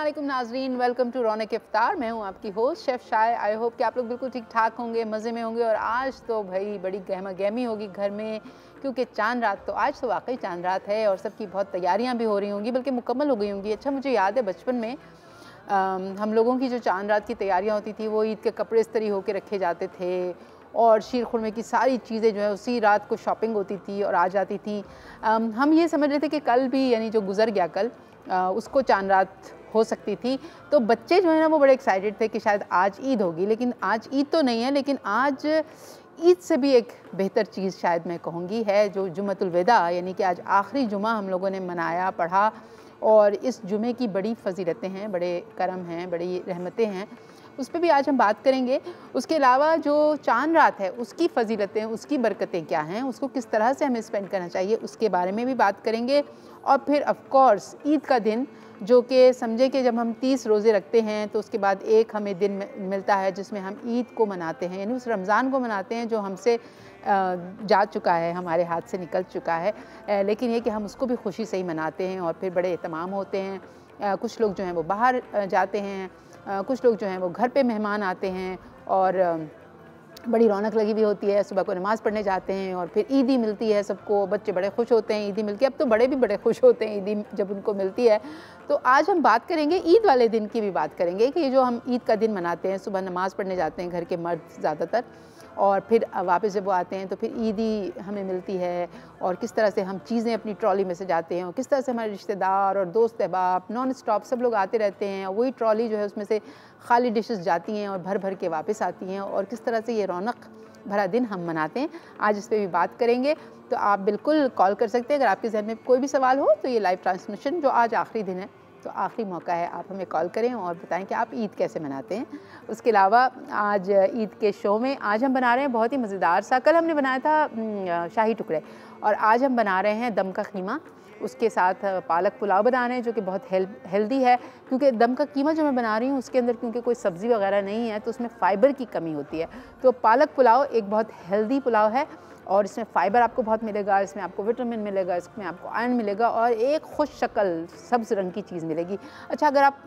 अस्सलाम नाजरीन, welcome to रौनक इफ्तार। मैं हूं आपकी host chef shy. I hope कि आप लोग बिल्कुल ठीक ठाक होंगे, मज़े में होंगे। और आज तो भाई बड़ी गहमा गहमी होगी घर में, क्योंकि चांद रात तो आज तो वाकई चांद रात है और सबकी बहुत तैयारियां भी हो रही होंगी, बल्कि मुकम्मल हो गई होंगी। अच्छा, मुझे याद है बचपन में हम लोगों की जो चांद रात की तैयारियाँ होती थी, वो ईद के कपड़े इस्त्री होकर रखे जाते थे और शीर खुरमे की सारी चीज़ें जो है उसी रात को शॉपिंग होती थी और आ जाती थी। हम ये समझ रहे थे कि कल भी, यानी जो गुज़र गया कल, उसको चांद रात हो सकती थी। तो बच्चे जो है ना वो बड़े एक्साइटेड थे कि शायद आज ईद होगी, लेकिन आज ईद तो नहीं है। लेकिन आज ईद से भी एक बेहतर चीज़ शायद मैं कहूँगी है, जो जुम्मतुल विदा, यानी कि आज आखिरी जुमा हम लोगों ने मनाया, पढ़ा। और इस जुमे की बड़ी फ़जीलतें हैं, बड़े करम हैं, बड़ी रहमतें हैं, उस पर भी आज हम बात करेंगे। उसके अलावा जो चांद रात है उसकी फ़जीलतें, उसकी बरकतें क्या हैं, उसको किस तरह से हमें स्पेंड करना चाहिए, उसके बारे में भी बात करेंगे। और फिर ऑफ़ कोर्स ईद का दिन, जो कि समझे कि जब हम 30 रोज़े रखते हैं तो उसके बाद एक हमें दिन मिलता है जिसमें हम ईद को मनाते हैं, यानी उस रमज़ान को मनाते हैं जो हमसे जा चुका है, हमारे हाथ से निकल चुका है। लेकिन ये कि हम उसको भी खुशी से ही मनाते हैं और फिर बड़े एहतमाम होते हैं। कुछ लोग जो हैं वो बाहर जाते हैं, कुछ लोग जो हैं वो घर पे मेहमान आते हैं और बड़ी रौनक लगी हुई होती है। सुबह को नमाज़ पढ़ने जाते हैं और फिर ईदी मिलती है सबको, बच्चे बड़े खुश होते हैं ईदी मिलके। अब तो बड़े भी बड़े खुश होते हैं ईदी जब उनको मिलती है। तो आज हम बात करेंगे ईद वाले दिन की भी बात करेंगे कि ये जो हम ईद का दिन मनाते हैं, सुबह नमाज़ पढ़ने जाते हैं घर के मर्द ज़्यादातर, और फिर वापस जब वो आते हैं तो फिर ईदी हमें मिलती है और किस तरह से हम चीज़ें अपनी ट्रॉली में से जाते हैं और किस तरह से हमारे रिश्तेदार और दोस्त अहबाब नॉन स्टॉप सब लोग आते रहते हैं और वही ट्रॉली जो है उसमें से खाली डिशेस जाती हैं और भर भर के वापस आती हैं और किस तरह से ये रौनक भरा दिन हम मनाते हैं। आज इस पर भी बात करेंगे। तो आप बिल्कुल कॉल कर सकते हैं अगर आपके जहन में कोई भी सवाल हो। तो ये लाइव ट्रांसमिशन जो आज आखिरी दिन है, तो आखिरी मौका है, आप हमें कॉल करें और बताएं कि आप ईद कैसे मनाते हैं। उसके अलावा आज ईद के शो में आज हम बना रहे हैं बहुत ही मज़ेदार सा, कल हमने बनाया था शाही टुकड़े, और आज हम बना रहे हैं दम का कीमा। उसके साथ पालक पुलाव बना रहे हैं जो कि बहुत हेल्दी है, क्योंकि दम का कीमा जो मैं बना रही हूँ उसके अंदर क्योंकि कोई सब्ज़ी वगैरह नहीं है तो उसमें फ़ाइबर की कमी होती है। तो पालक पुलाव एक बहुत हेल्दी पुलाव है और इसमें फ़ाइबर आपको बहुत मिलेगा, इसमें आपको विटामिन मिलेगा, इसमें आपको आयरन मिलेगा और एक खुश शक्ल सब्ज़ रंग की चीज़ मिलेगी। अच्छा, अगर आप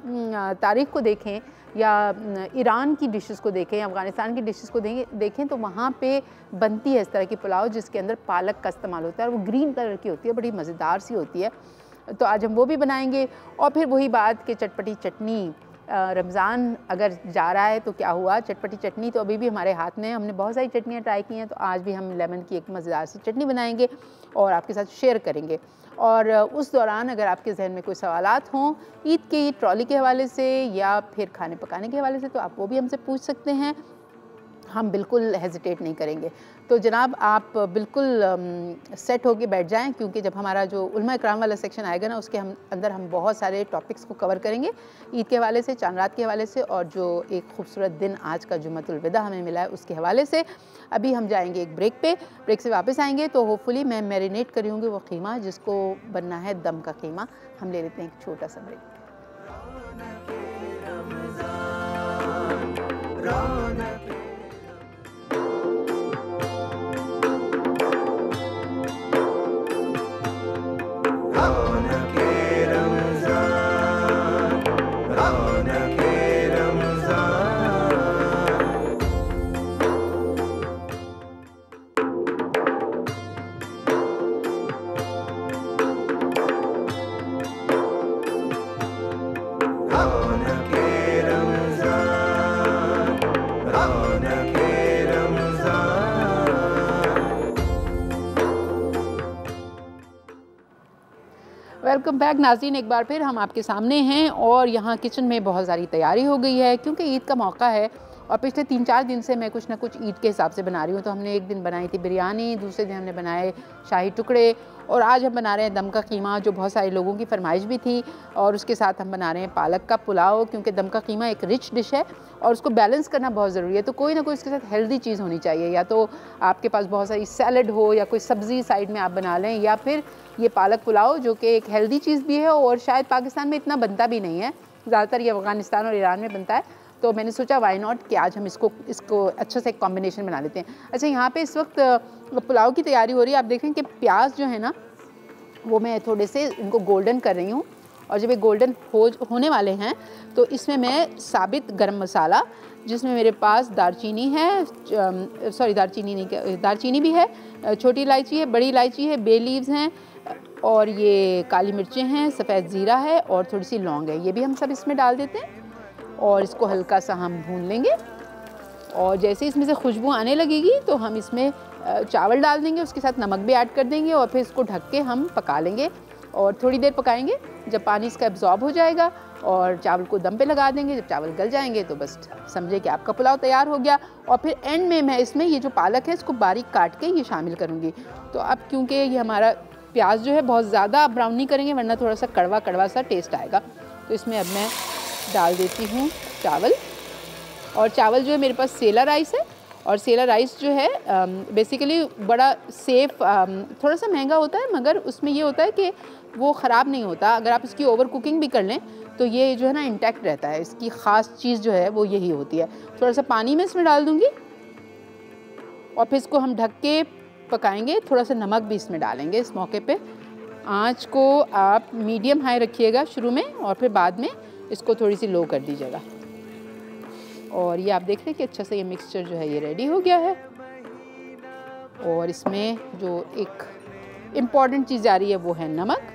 तारीख़ को देखें या ईरान की डिशेस को देखें या अफ़गानिस्तान की डिशेस को देखें तो वहाँ पे बनती है इस तरह की पुलाव जिसके अंदर पालक का इस्तेमाल होता है और वो ग्रीन कलर की होती है, बड़ी मज़ेदार सी होती है। तो आज हम वो भी बनाएंगे। और फिर वही बात कि चटपटी चटनी, रमज़ान अगर जा रहा है तो क्या हुआ, चटपटी चटनी तो अभी भी हमारे हाथ में है। हमने बहुत सारी चटनियाँ ट्राई की हैं, तो आज भी हम लेमन की एक मज़ेदार सी चटनी बनाएंगे और आपके साथ शेयर करेंगे। और उस दौरान अगर आपके जहन में कोई सवालात हों ईद की ट्रॉली के हवाले से या फिर खाने पकाने के हवाले से, तो आप वो भी हमसे पूछ सकते हैं, हम बिल्कुल हेजिटेट नहीं करेंगे। तो जनाब आप बिल्कुल सेट होके बैठ जाएं, क्योंकि जब हमारा जो उलमा इकराम वाला सेक्शन आएगा ना, उसके अंदर हम बहुत सारे टॉपिक्स को कवर करेंगे ईद के हवाले से, चांद रात के हवाले से, और जो एक खूबसूरत दिन आज का जुम्मतुल विदा हमें मिला है उसके हवाले से। अभी हम जाएंगे एक ब्रेक पे, ब्रेक से वापस आएंगे तो होपफुली मैं मैरिनेट करी हूँगी वो कीमा जिसको बनना है दम का कीमा। हम ले लेते हैं एक छोटा सा ब्रेक। वेलकम बैक नाज़रीन, एक बार फिर हम आपके सामने हैं और यहाँ किचन में बहुत सारी तैयारी हो गई है क्योंकि ईद का मौका है और पिछले 3-4 दिन से मैं कुछ ना कुछ ईद के हिसाब से बना रही हूँ। तो हमने एक दिन बनाई थी बिरयानी, दूसरे दिन हमने बनाए शाही टुकड़े और आज हम बना रहे हैं दम का कीमा, जो बहुत सारे लोगों की फरमाइश भी थी। और उसके साथ हम बना रहे हैं पालक का पुलाव, क्योंकि दम का कीमा एक रिच डिश है और उसको बैलेंस करना बहुत ज़रूरी है। तो कोई ना कोई इसके साथ हेल्दी चीज़ होनी चाहिए, या तो आपके पास बहुत सारी सैलड हो या कोई सब्ज़ी साइड में आप बना लें, या फिर ये पालक पुलाव जो कि एक हेल्दी चीज़ भी है और शायद पाकिस्तान में इतना बनता भी नहीं है, ज़्यादातर ये अफ़गानिस्तान और ईरान में बनता है। तो मैंने सोचा वाई नॉट कि आज हम इसको अच्छे से एक कॉम्बिनेशन बना लेते हैं। अच्छा, यहाँ पे इस वक्त पुलाव की तैयारी हो रही है। आप देखें कि प्याज जो है ना वो मैं थोड़े से इनको गोल्डन कर रही हूँ और जब ये गोल्डन होने वाले हैं तो इसमें मैं साबित गरम मसाला, जिसमें मेरे पास दालचीनी है, दालचीनी भी है, छोटी इलायची है, बड़ी इलायची है, बे लीव्स हैं और ये काली मिर्चें हैं, सफ़ेद ज़ीरा है और थोड़ी सी लौंग है। ये भी हम सब इसमें डाल देते हैं और इसको हल्का सा हम भून लेंगे। और जैसे इसमें से खुशबू आने लगेगी तो हम इसमें चावल डाल देंगे, उसके साथ नमक भी ऐड कर देंगे और फिर इसको ढक के हम पका लेंगे और थोड़ी देर पकाएंगे। जब पानी इसका एब्जॉर्ब हो जाएगा और चावल को दम पे लगा देंगे, जब चावल गल जाएंगे तो बस समझे कि आपका पुलाव तैयार हो गया। और फिर एंड में मैं इसमें ये जो पालक है इसको बारीक काट के ये शामिल करूँगी। तो अब क्योंकि ये हमारा प्याज जो है बहुत ज़्यादा ब्राउन नहीं करेंगे वरना थोड़ा सा कड़वा कड़वा सा टेस्ट आएगा। तो इसमें अब मैं डाल देती हूँ चावल। और चावल जो है मेरे पास सेला राइस है और सेला राइस जो है बेसिकली बड़ा सेफ़, थोड़ा सा महंगा होता है मगर उसमें ये होता है कि वो ख़राब नहीं होता। अगर आप इसकी ओवर कुकिंग भी कर लें तो ये जो है ना इंटैक्ट रहता है। इसकी ख़ास चीज़ जो है वो यही होती है। थोड़ा सा पानी मैं इसमें डाल दूँगी और फिर इसको हम ढक के पकाएंगे। थोड़ा सा नमक भी इसमें डालेंगे इस मौके पे। आँच को आप मीडियम हाई रखिएगा शुरू में और फिर बाद में इसको थोड़ी सी लो कर दीजिएगा। और ये आप देख रहे हैं कि अच्छा से ये मिक्सचर जो है ये रेडी हो गया है। और इसमें जो एक इम्पॉर्टेंट चीज़ आ रही है वो है नमक।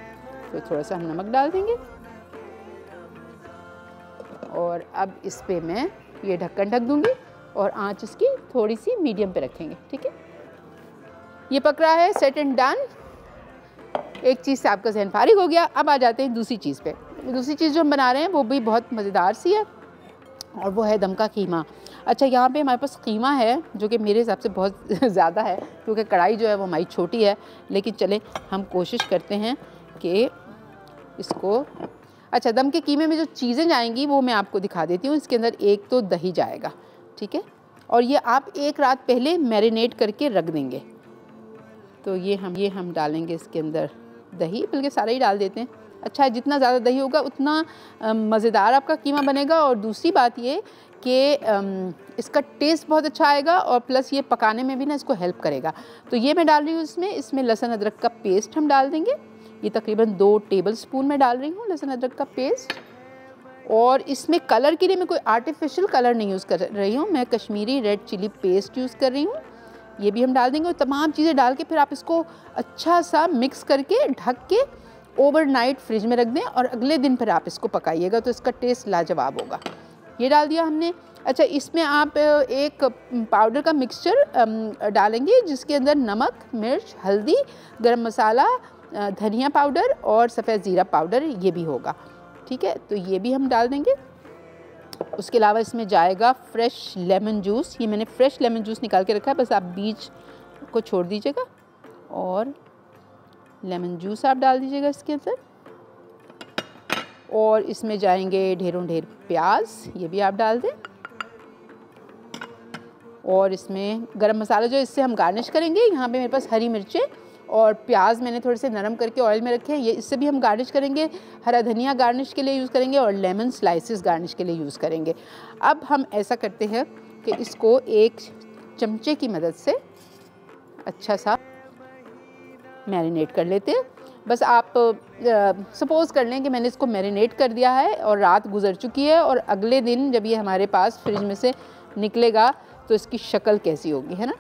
तो थोड़ा सा हम नमक डाल देंगे और अब इस पे मैं ये ढक्कन ढक दूँगी और आँच इसकी थोड़ी सी मीडियम पे रखेंगे। ठीक है, ये पक रहा है, सेट एंड डन। एक चीज़ से आपका जहन फारिग हो गया। अब आ जाते हैं दूसरी चीज़ पे। दूसरी चीज़ जो हम बना रहे हैं वो भी बहुत मज़ेदार सी है और वो है दम का कीमा। अच्छा, यहाँ पे हमारे पास कीमा है जो कि मेरे हिसाब से बहुत ज़्यादा है क्योंकि कढ़ाई जो है वो हमारी छोटी है, लेकिन चले हम कोशिश करते हैं कि इसको। अच्छा, दम के कीमे में जो चीज़ें जाएंगी वो मैं आपको दिखा देती हूँ। इसके अंदर एक तो दही जाएगा, ठीक है, और ये आप एक रात पहले मैरिनेट करके रख देंगे। तो ये हम डालेंगे इसके अंदर दही, बल्कि सारा ही डाल देते हैं। अच्छा है, जितना ज़्यादा दही होगा उतना मज़ेदार आपका कीमा बनेगा। और दूसरी बात ये कि इसका टेस्ट बहुत अच्छा आएगा और प्लस ये पकाने में भी ना इसको हेल्प करेगा। तो ये मैं डाल रही हूँ इसमें लहसुन अदरक का पेस्ट हम डाल देंगे। ये तकरीबन 2 टेबलस्पून मैं डाल रही हूँ लहसुन अदरक का पेस्ट। और इसमें कलर के लिए मैं कोई आर्टिफिशियल कलर नहीं यूज़ कर रही हूँ, मैं Kashmiri red chilli paste use कर रही हूँ। ये भी हम डाल देंगे और तमाम चीज़ें डाल के फिर आप इसको अच्छा सा मिक्स करके ढक के ओवरनाइट फ्रिज में रख दें और अगले दिन फिर आप इसको पकाइएगा तो इसका टेस्ट लाजवाब होगा। ये डाल दिया हमने। अच्छा, इसमें आप एक पाउडर का मिक्सचर डालेंगे जिसके अंदर नमक, मिर्च, हल्दी, गरम मसाला, धनिया पाउडर और सफ़ेद ज़ीरा पाउडर ये भी होगा। ठीक है, तो ये भी हम डाल देंगे। उसके अलावा इसमें जाएगा फ्रेश लेमन जूस। ये मैंने फ्रेश लेमन जूस निकाल के रखा है, बस आप बीज को छोड़ दीजिएगा और लेमन जूस आप डाल दीजिएगा इसके अंदर। और इसमें जाएंगे ढेरों ढेर प्याज, ये भी आप डाल दें। और इसमें गरम मसाला जो इससे हम गार्निश करेंगे, यहाँ पे मेरे पास हरी मिर्चें और प्याज मैंने थोड़े से नरम करके ऑयल में रखे हैं, ये इससे भी हम गार्निश करेंगे। हरा धनिया गार्निश के लिए यूज़ करेंगे और लेमन स्लाइसेस गार्निश के लिए यूज़ करेंगे। अब हम ऐसा करते हैं कि इसको एक चमचे की मदद से अच्छा सा मैरिनेट कर लेते हैं। बस आप सपोज़ कर लें कि मैंने इसको मैरिनेट कर दिया है और रात गुजर चुकी है और अगले दिन जब ये हमारे पास फ्रिज में से निकलेगा तो इसकी शक्ल कैसी होगी, है ना।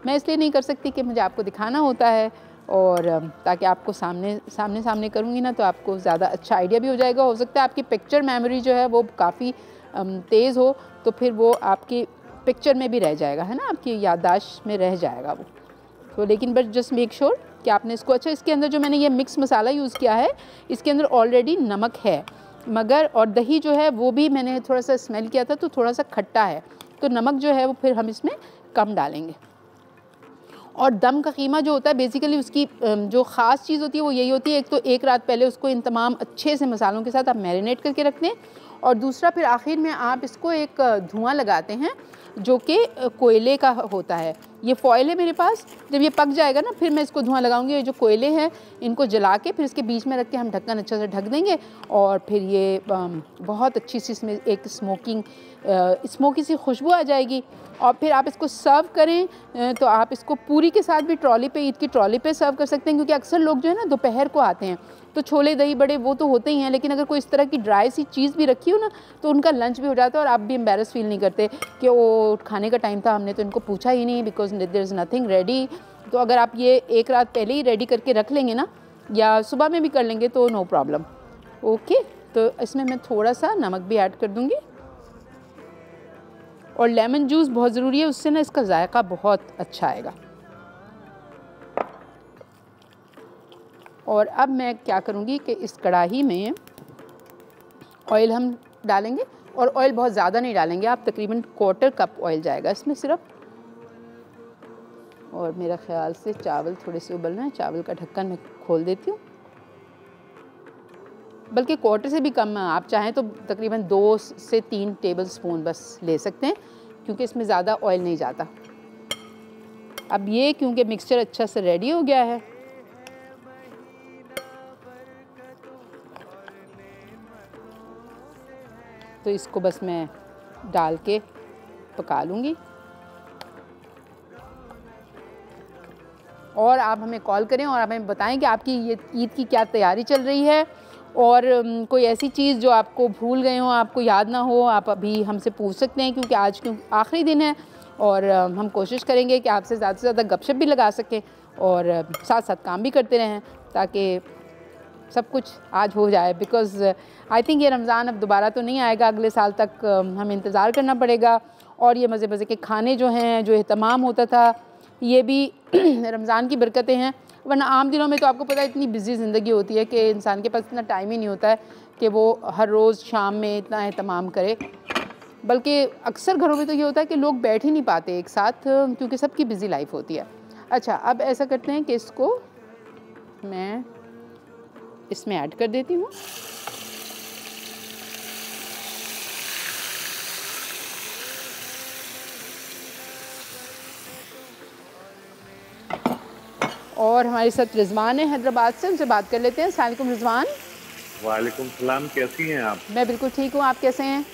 मैं इसलिए नहीं कर सकती कि मुझे आपको दिखाना होता है और ताकि आपको सामने करूँगी ना तो आपको ज़्यादा अच्छा आइडिया भी हो जाएगा। हो सकता है आपकी पिक्चर मेमोरी जो है वो काफ़ी तेज़ हो तो फिर वो आपकी पिक्चर में भी रह जाएगा, है ना, आपकी याददाश्त में रह जाएगा वो। तो लेकिन बस जस्ट मेक श्योर कि आपने इसको। अच्छा, इसके अंदर जो मैंने ये मिक्स मसाला यूज़ किया है इसके अंदर ऑलरेडी नमक है मगर, और दही जो है वो भी मैंने थोड़ा सा स्मेल किया था तो थोड़ा सा खट्टा है, तो नमक जो है वो फिर हम इसमें कम डालेंगे। और दम का कीमा जो होता है बेसिकली उसकी जो ख़ास चीज़ होती है वो यही होती है, एक तो एक रात पहले उसको इन तमाम अच्छे से मसालों के साथ आप मैरिनेट करके रख दें और दूसरा फिर आखिर में आप इसको एक धुआं लगाते हैं जो कि कोयले का होता है। ये फॉयल है मेरे पास। जब ये पक जाएगा ना फिर मैं इसको धुआं लगाऊंगी। ये जो कोयले हैं इनको जला के फिर इसके बीच में रख के हम ढक्कन अच्छे से ढक देंगे और फिर ये बहुत अच्छी सी इसमें एक स्मोकी सी खुशबू आ जाएगी। और फिर आप इसको सर्व करें तो आप इसको पूरी के साथ भी ट्रॉली पे, ईद की ट्रॉली पे सर्व कर सकते हैं, क्योंकि अक्सर लोग जो है ना दोपहर को आते हैं तो छोले दही बड़े वो तो होते ही हैं, लेकिन अगर कोई इस तरह की ड्राई सी चीज़ भी रखी हो ना तो उनका लंच भी हो जाता है और आप भी एम्बेरस फील नहीं करते कि वो खाने का टाइम था, हमने तो इनको पूछा ही नहीं, because there is nothing ready. तो अगर आप ये एक रात पहले ही रेडी करके रख लेंगे ना या सुबह में भी कर लेंगे तो नो प्रॉब्लम। ओके, तो इसमें मैं थोड़ा सा नमक भी ऐड कर दूँगी और लेमन जूस बहुत ज़रूरी है, उससे ना इसका जायका बहुत अच्छा आएगा। और अब मैं क्या करूँगी कि इस कढ़ाई में ऑयल हम डालेंगे और ऑयल बहुत ज़्यादा नहीं डालेंगे, आप तकरीबन 1/4 कप ऑयल जाएगा इसमें सिर्फ। और मेरा ख्याल से चावल थोड़े से उबल रहे हैं, चावल का ढक्कन मैं खोल देती हूँ। बल्कि 1/4 से भी कम, आप चाहें तो तकरीबन 2 से 3 टेबल स्पून बस ले सकते हैं, क्योंकि इसमें ज़्यादा ऑयल नहीं जाता। अब ये क्योंकि मिक्सचर अच्छा से रेडी हो गया है तो इसको बस मैं डाल के पका लूँगी। और आप हमें कॉल करें और आप हमें बताएं कि आपकी ये ईद की क्या तैयारी चल रही है, और कोई ऐसी चीज़ जो आपको भूल गए हो, आपको याद ना हो, आप अभी हमसे पूछ सकते हैं, क्योंकि आज आखिरी दिन है और हम कोशिश करेंगे कि आपसे ज़्यादा से ज़्यादा गपशप भी लगा सकें और साथ साथ काम भी करते रहें ताकि सब कुछ आज हो जाए। बिकॉज़ आई थिंक ये रमज़ान अब दोबारा तो नहीं आएगा, अगले साल तक हमें इंतज़ार करना पड़ेगा। और ये मज़े मज़े के खाने जो हैं, जो एहतमाम होता था, ये भी रमज़ान की बरकतें हैं, वरना आम दिनों में तो आपको पता है इतनी बिज़ी ज़िंदगी होती है कि इंसान के पास इतना टाइम ही नहीं होता है कि वो हर रोज़ शाम में इतना एहतमाम करे। बल्कि अक्सर घरों में तो ये होता है कि लोग बैठ ही नहीं पाते एक साथ, क्योंकि सबकी बिज़ी लाइफ होती है। अच्छा, अब ऐसा करते हैं कि इसको मैं इसमें ऐड कर देती हूँ। और हमारे साथ रिजवान है हैदराबाद से, उनसे बात कर लेते हैं। अस्सलाम वालेकुम रिजवान। वालेकुम सलाम, कैसी हैं आप? मैं बिल्कुल ठीक हूँ, आप कैसे हैं?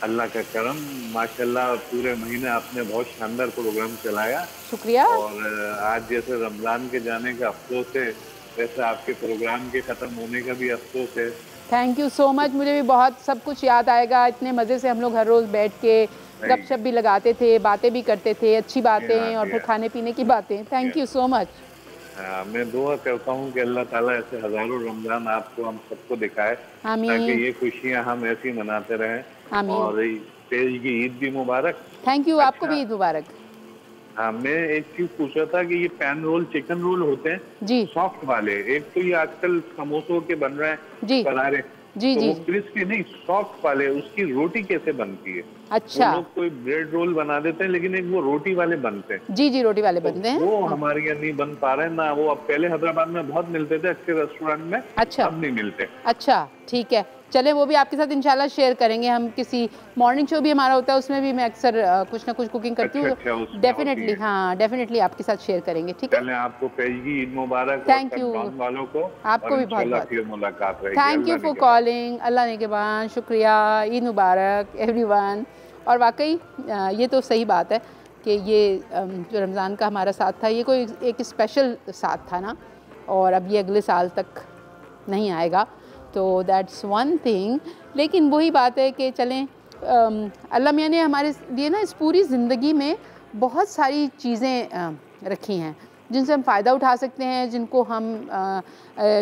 अल्लाह का करम, माशाल्लाह पूरे महीने आपने बहुत शानदार प्रोग्राम चलाया। शुक्रिया। और आज जैसे रमज़ान के जाने का अफसोस है, वैसे आपके प्रोग्राम के ख़त्म होने का भी अफसोस है। थैंक यू सो मच, मुझे भी बहुत सब कुछ याद आएगा। इतने मज़े से हम लोग हर रोज़ बैठ के गपशप भी लगाते थे, बातें भी करते थे, अच्छी बातें और फिर खाने पीने की बातें। Thank you so much. मैं दुआ करता हूँ कि अल्लाह ताला ऐसे हज़ारों रमज़ान आपको हम सबको दिखाए, आमीन। ताकि ये खुशियाँ हम ऐसी मनाते रहें। आमीन। और तेज की ईद भी मुबारक। थैंक यू, आपको भी ईद मुबारक। हाँ, मैं एक चीज पूछ रहा था कि ये पैन रोल, चिकन रोल होते हैं जी, सॉफ्ट वाले, एक तो ये आजकल समोसों के बन रहे हैं जी करारे, जी तो जी वो क्रिस्पी नहीं, सॉफ्ट वाले, उसकी रोटी कैसे बनती है? अच्छा, वो लोग कोई ब्रेड रोल बना देते हैं, लेकिन एक वो रोटी वाले बनते हैं। जी जी रोटी वाले तो बनते हैं। वो हमारे यहाँ नहीं बन पा रहे हैं ना। वो अब पहले हैदराबाद में बहुत मिलते थे अच्छे रेस्टोरेंट में, अच्छा, अब नहीं मिलते। अच्छा ठीक है, चले वो भी आपके साथ इंशाल्लाह शेयर करेंगे। हम किसी मॉर्निंग शो भी हमारा होता है, उसमें भी मैं अक्सर कुछ ना कुछ कुकिंग करती हूँ। डेफिनेटली, हाँ डेफिनेटली आपके साथ शेयर करेंगे। ठीक है, पहले आपको पेशगी ईद मुबारक। थैंक यू वालों को आपको भी बहुत बहुत फिर मुलाकात रहेगी। Thank you for calling. Allah ने के बाद शुक्रिया, ईद मुबारक एवरीवन। और वाकई ये तो सही बात है कि ये जो रमज़ान का हमारा साथ था, ये कोई एक स्पेशल साथ था ना, और अब ये अगले साल तक नहीं आएगा, तो दैट्स वन थिंग। लेकिन वही बात है कि चलें, अल्लाह मियाँ ने हमारे लिए ना इस पूरी ज़िंदगी में बहुत सारी चीज़ें रखी हैं जिनसे हम फ़ायदा उठा सकते हैं, जिनको हम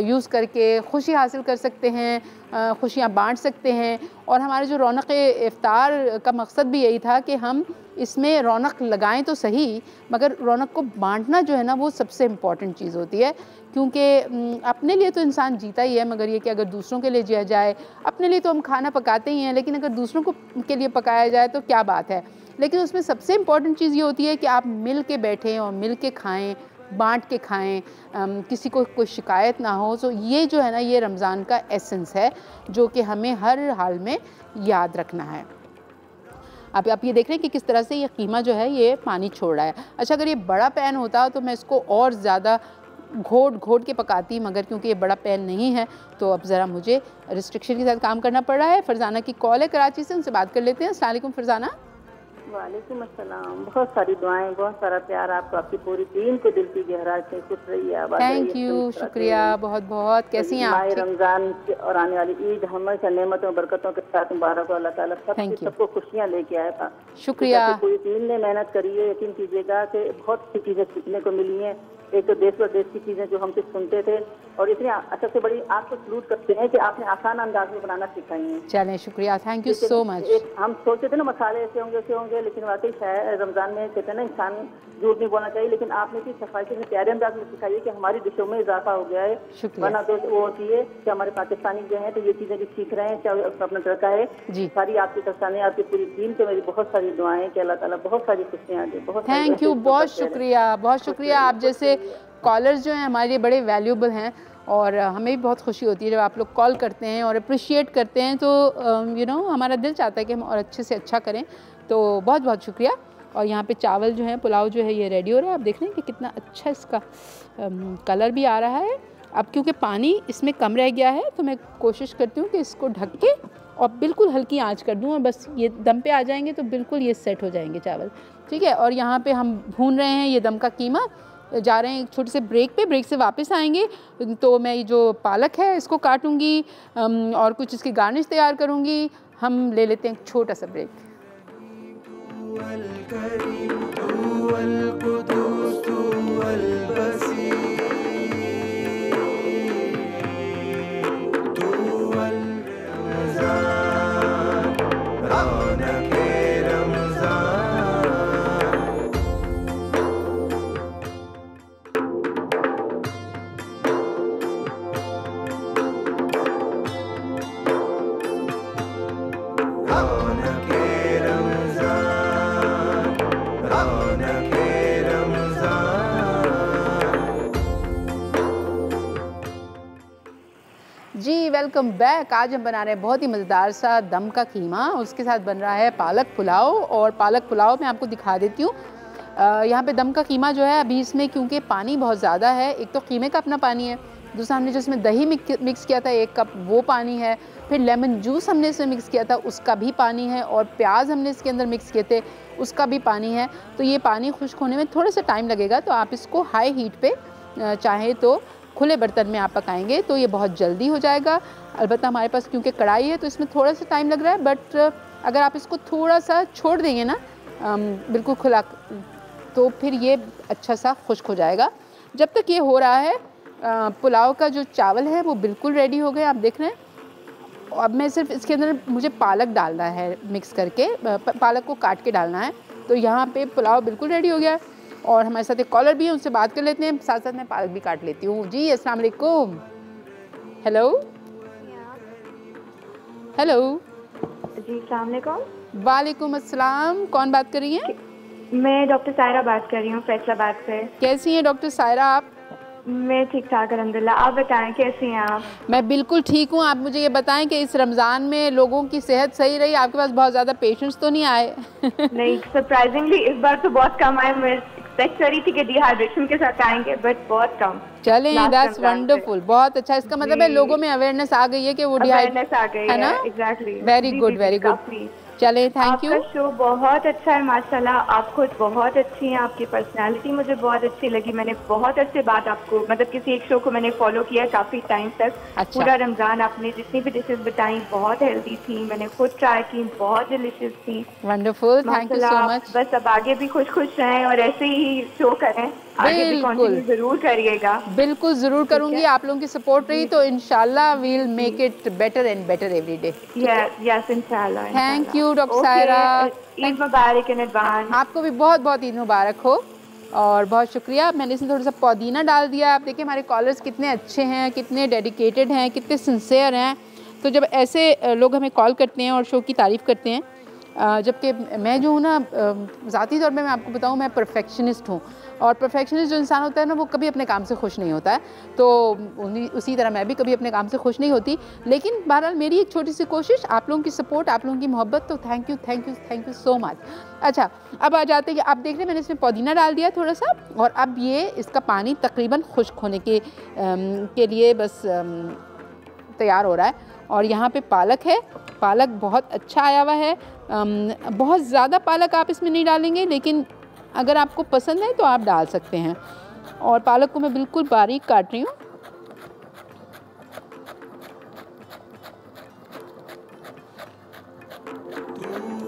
यूज़ करके खुशी हासिल कर सकते हैं, खुशियाँ बांट सकते हैं। और हमारे जो रौनक इफ्तार का मकसद भी यही था कि हम इसमें रौनक लगाएं तो सही, मगर रौनक को बांटना जो है ना वो सबसे इम्पॉर्टेंट चीज़ होती है। क्योंकि अपने लिए तो इंसान जीता ही है, मगर ये कि अगर दूसरों के लिए जिया जाए, अपने लिए तो हम खाना पकाते ही हैं, लेकिन अगर दूसरों को के लिए पकाया जाए तो क्या बात है। लेकिन उसमें सबसे इम्पॉर्टेंट चीज़ ये होती है कि आप मिल के बैठें और मिल के खाएँ, बांट के खाएं, किसी को कोई शिकायत ना हो। तो ये जो है ना, ये रमज़ान का एसेंस है जो कि हमें हर हाल में याद रखना है। आप ये देख रहे हैं कि किस तरह से ये कीमा जो है ये पानी छोड़ रहा है। अच्छा, अगर ये बड़ा पैन होता तो मैं इसको और ज़्यादा घोट के पकाती, मगर क्योंकि ये बड़ा पैन नहीं है तो अब ज़रा मुझे रिस्ट्रिक्शन के साथ काम करना पड़ रहा है। फरजाना की कॉल है कराची से, उनसे बात कर लेते हैं। अस्सलाम वालेकुम फरजाना। वालेकुम अस्सलाम। बहुत सारी दुआएं, बहुत सारा प्यार आपको, आपकी पूरी टीम को दिल की गहराई से खुश रहिए, आबाद रहिए। थैंक यू, शुक्रिया बहुत बहुत। कैसी हैं आप? रमज़ान और आने वाली ईद हमेशा नेमतों बरकतों के साथ मुबारक हो। अल्लाह ताला सबको खुशियाँ लेके आए था। शुक्रिया। पूरी टीम ने मेहनत करी है। यकीन कीजिएगा कि बहुत सी चीज़ें सीखने को मिली हैं। एक तो देश प्रदेश की चीज़ें जो हम सिर्फ सुनते थे, और इतनी सबसे बड़ी आपको सलूट करते हैं कि आपने आसान अंदाज में बनाना सिखाई है। चलें, शुक्रिया, थैंक यू सो मच। हम सोचते थे ना मसाले ऐसे होंगे, लेकिन वाकई रमज़ान में कहते हैं ना इंसान झूठ नहीं बोलना चाहिए, लेकिन आपने भी सफाई से प्यारे अंदाज में सिखाई है कि हमारी डिशों में इजाफा हो गया है। वरना तो वो होती है कि हमारे पाकिस्तानी जो है तो ये चीज़ें भी सीख रहे हैं, चाहे अपना तरीका है जी। सारी आपकी तरसानी, आपकी पूरी टीम को मेरी बहुत सारी दुआएं कि अल्लाह ताला बहुत सारी खुशियाँ दे। बहुत थैंक यू, बहुत शुक्रिया, बहुत शुक्रिया। आप जैसे कॉलर्स जो हैं हमारे लिए बड़े वैल्यूबल हैं और हमें भी बहुत खुशी होती है जब आप लोग कॉल करते हैं और अप्रिशिएट करते हैं, तो हमारा दिल चाहता है कि हम और अच्छे से अच्छा करें। तो बहुत बहुत शुक्रिया। और यहाँ पे चावल जो है, पुलाव जो है ये रेडी हो रहा है। आप देख रहे हैं कि कितना अच्छा इसका कलर भी आ रहा है। अब क्योंकि पानी इसमें कम रह गया है तो मैं कोशिश करती हूँ कि इसको ढक के और बिल्कुल हल्की आंच कर दूँ और बस ये दम पे आ जाएंगे तो बिल्कुल ये सेट हो जाएंगे चावल, ठीक है। और यहाँ पे हम भून रहे हैं ये दम का कीमा। जा रहे हैं एक छोटे से ब्रेक से वापस आएंगे तो मैं ये जो पालक है इसको काटूंगी और कुछ इसकी गार्निश तैयार करूंगी। हम ले लेते हैं एक छोटा सा ब्रेक। जी वेलकम बैक। आज हम बना रहे हैं बहुत ही मज़ेदार सा दम का कीमा, उसके साथ बन रहा है पालक पुलाव। और पालक पुलाव मैं आपको दिखा देती हूँ। यहाँ पे दम का कीमा जो है अभी इसमें क्योंकि पानी बहुत ज़्यादा है, एक तो कीमे का अपना पानी है, दूसरा हमने जो इसमें दही मिक्स किया था 1 कप वो पानी है, फिर लेमन जूस हमने इसमें मिक्स किया था उसका भी पानी है, और प्याज हमने इसके अंदर मिक्स किए थे उसका भी पानी है। तो ये पानी खुश्क होने में थोड़ा सा टाइम लगेगा, तो आप इसको हाई हीट पे चाहे तो खुले बर्तन में आप पकाएंगे तो ये बहुत जल्दी हो जाएगा। अलबत्ता हमारे पास क्योंकि कढ़ाई है तो इसमें थोड़ा सा टाइम लग रहा है, बट अगर आप इसको थोड़ा सा छोड़ देंगे ना बिल्कुल खुला, तो फिर ये अच्छा सा खुश्क हो जाएगा। जब तक ये हो रहा है पुलाव का जो चावल है वो बिल्कुल रेडी हो गए, आप देख रहे हैं। अब मैं सिर्फ इसके अंदर मुझे पालक डालना है मिक्स करके, पालक को काट के डालना है। तो यहाँ पे पुलाव बिल्कुल रेडी हो गया है और हमारे साथ एक कॉलर भी है, उनसे बात कर लेते हैं, साथ साथ मैं पालक भी काट लेती हूँ। जी अस्सलाम वालेकुम। हेलो हेलो जी अस्सलाम वालेकुम। वालेकुम अस्सलाम। कौन बात कर रही हैं? मैं डॉक्टर सायरा बात कर रही हूँ फैसलाबाद से। कैसी हैं डॉक्टर सायरा आप? मैं ठीक ठाक अल्हम्दुलिल्लाह। आप बताएं कैसी हैं आप? मैं बिल्कुल ठीक हूँ। आप मुझे ये बताएं कि इस रमज़ान में लोगों की सेहत सही रही? आपके पास बहुत ज़्यादा पेशेंट्स तो नहीं आए? नहीं, सरप्राइजिंगली इस बार तो बहुत कम आए। मैं एक्सपेक्ट करी थी कि डिहाइड्रेशन के साथ आएंगे, बट बहुत कम। चलें, दैट्स वंडरफुल, बहुत अच्छा। इसका मतलब है लोगों में अवेयरनेस आ गई है कि वो अवेयरनेस आ गई है ना? Exactly, very good very good. चले, थैंक यू। आपका शो बहुत अच्छा है माशाल्लाह। आप खुद बहुत अच्छी हैं, आपकी पर्सनालिटी मुझे बहुत अच्छी लगी। मैंने बहुत अच्छे बात आपको मतलब किसी एक शो को मैंने फॉलो किया काफी टाइम तक। अच्छा। पूरा रमजान आपने जितनी भी डिशेस बताई बहुत हेल्दी थी, मैंने खुद ट्राई की, बहुत डिलीशियस थी। Wonderful, thank you so much. बस अब आगे भी खुश खुश रहें और ऐसे ही शो करें, आगे भी कंटिन्यू जरूर करिएगा। बिल्कुल जरूर करूंगी। आप लोगों की सपोर्ट रही तो इंशाल्लाह we will make it better and better every day. Yes इंशाल्लाह। Thank you doctor Saira. Eid मुबारक इन एडवांस। आपको भी बहुत बहुत ईद मुबारक हो और बहुत शुक्रिया। मैंने इसमें थोड़ा सा पुदीना डाल दिया। आप देखिए हमारे कॉलर्स कितने अच्छे हैं, कितने डेडिकेटेड हैं, कितने सिंसियर हैं। तो जब ऐसे लोग हमें कॉल करते हैं और शो की तारीफ़ करते हैं जबकि मैं जो हूँ ना, ज़ाती तौर पे मैं आपको बताऊँ, मैं परफेक्शनिस्ट हूँ, और परफेक्शनिस्ट जो इंसान होता है ना, वो कभी अपने काम से खुश नहीं होता है। तो उसी तरह मैं भी कभी अपने काम से खुश नहीं होती। लेकिन बहरहाल मेरी एक छोटी सी कोशिश, आप लोगों की सपोर्ट, आप लोगों की मोहब्बत, तो thank you thank you thank you so much. अच्छा, अब आ जाते हैं, आप देख रहे हैं मैंने इसमें पुदीना डाल दिया थोड़ा सा, और अब ये इसका पानी तकरीबन खुश्क होने के लिए बस तैयार हो रहा है। और यहाँ पे पालक है, पालक बहुत अच्छा आया हुआ है। बहुत ज़्यादा पालक आप इसमें नहीं डालेंगे, लेकिन अगर आपको पसंद है तो आप डाल सकते हैं। और पालक को मैं बिल्कुल बारीक काट रही हूँ।